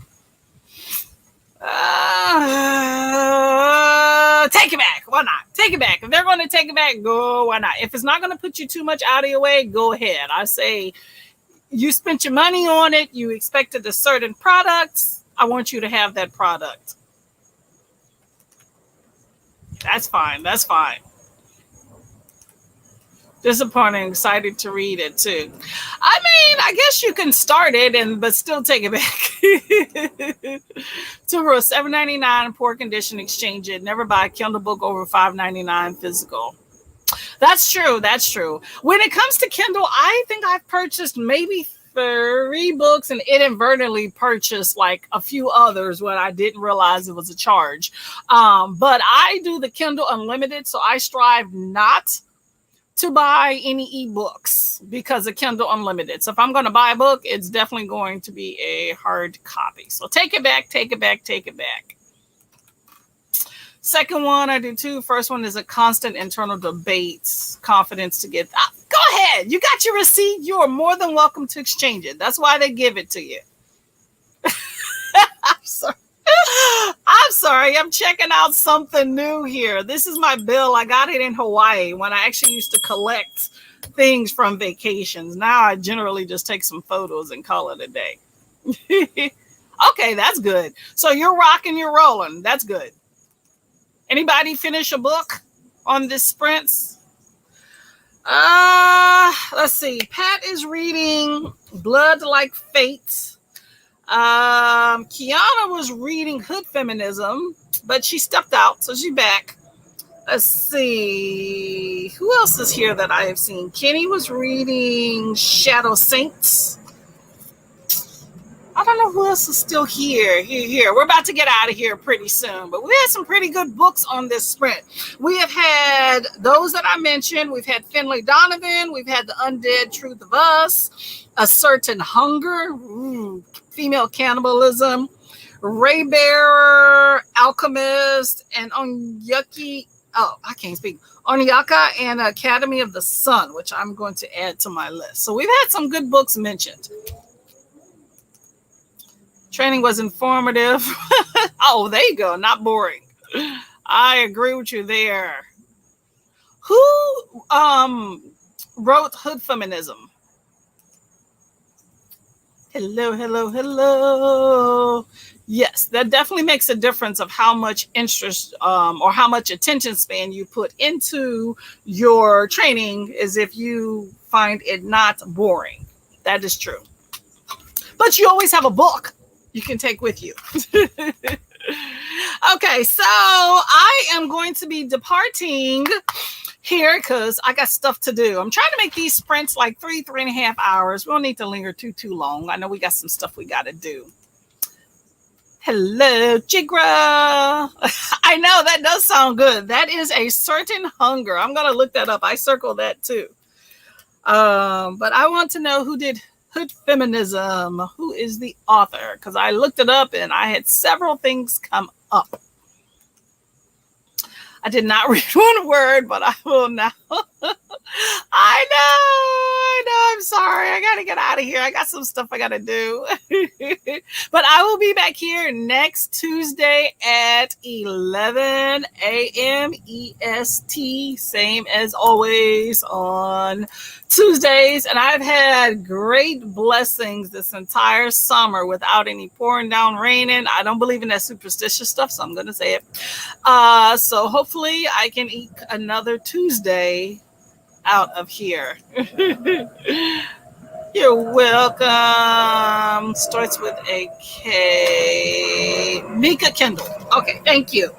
Take it back. Why not? Take it back. If they're going to take it back, go. Why not? If it's not going to put you too much out of your way, go ahead. I say you spent your money on it. You expected a certain product. I want you to have that product. That's fine. That's fine. Disappointing. Excited to read it too. I mean, I guess you can start it but still take it back. To $7.99 poor condition, exchange it. Never buy a Kindle book over $5.99 physical. That's true. That's true. When it comes to Kindle, I think I've purchased maybe 3 books and inadvertently purchased like a few others when I didn't realize it was a charge. But I do the Kindle Unlimited, so I strive not to buy any ebooks because of Kindle Unlimited. So if I'm going to buy a book, it's definitely going to be a hard copy. So take it back, take it back, take it back. Second one, I do too. First one is a constant internal debates, confidence to get. Go ahead. You got your receipt. You are more than welcome to exchange it. That's why they give it to you. I'm sorry. I'm sorry. I'm checking out something new here. This is my bill. I got it in Hawaii when I actually used to collect things from vacations. Now I generally just take some photos and call it a day. Okay, that's good. So you're rocking, you're rolling. That's good. Anybody finish a book on this sprints? Let's see. Pat is reading Blood Like Fate. Kiana was reading Hood Feminism, but she stepped out, so she's back. Let's see. Who else is here that I have seen? Kenny was reading Shadow Saints. I don't know who else is still here. Here. We're about to get out of here pretty soon, but we had some pretty good books on this sprint. We have had those that I mentioned. We've had Finlay Donovan. We've had The Undead Truth of Us, A Certain Hunger, Female Cannibalism, Ray Bearer, Alchemist, and Onyuki. Oh, I can't speak. Onyaka and Academy of the Sun, which I'm going to add to my list. So we've had some good books mentioned. Training was informative. Oh, there you go. Not boring. I agree with you there. Who wrote Hood Feminism? Hello. Yes, that definitely makes a difference of how much interest or how much attention span you put into your training, as if you find it not boring. That is true. But you always have a book you can take with you. Okay, so I am going to be departing here because I got stuff to do. I'm trying to make these sprints like 3.5 hours. We don't need to linger too long. I know we got some stuff we got to do. Hello, Jigra. I know that does sound good. That is A Certain Hunger. I'm going to look that up. I circled that too. But I want to know who did Hood Feminism. Who is the author? Because I looked it up and I had several things come up. I did not read one word, but I will now. I know. I'm sorry. I got to get out of here. I got some stuff I got to do. But I will be back here next Tuesday at 11 a.m. EST. Same as always on Tuesdays. And I've had great blessings this entire summer without any pouring down raining. I don't believe in that superstitious stuff, so I'm going to say it. So hopefully I can eat another Tuesday out of here. You're welcome. Starts with a K. Mika Kendall. Okay, thank you.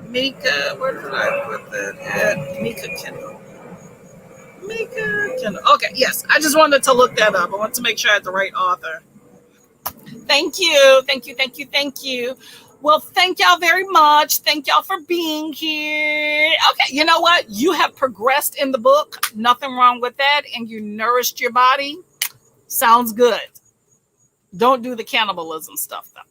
Mika, where did I put that at? Mika Kendall. Okay, yes. I just wanted to look that up. I want to make sure I had the right author. Thank you. Well, thank y'all very much. Thank y'all for being here. Okay, you know what? You have progressed in the book. Nothing wrong with that. And you nourished your body. Sounds good. Don't do the cannibalism stuff, though.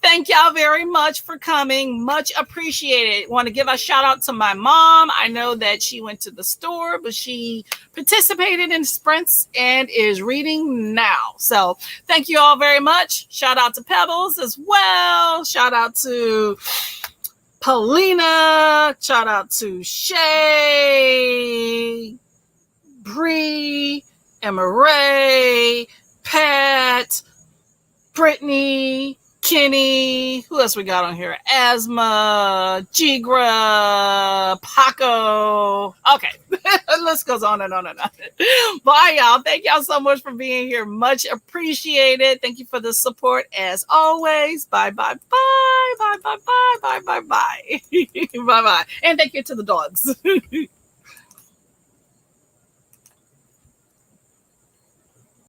Thank y'all very much for coming. Much appreciated. Want to give a shout out to my mom. I know that she went to the store, but she participated in sprints and is reading now. So thank you all very much. Shout out to Pebbles as well. Shout out to Paulina. Shout out to Shay, Bree, Emma Ray, Pat, Brittany, Kenny, who else we got on here? Asma, Jigra, Paco. Okay, the list goes on and on and on. Bye, y'all. Thank y'all so much for being here. Much appreciated. Thank you for the support as always. Bye. Bye. And thank you to the dogs.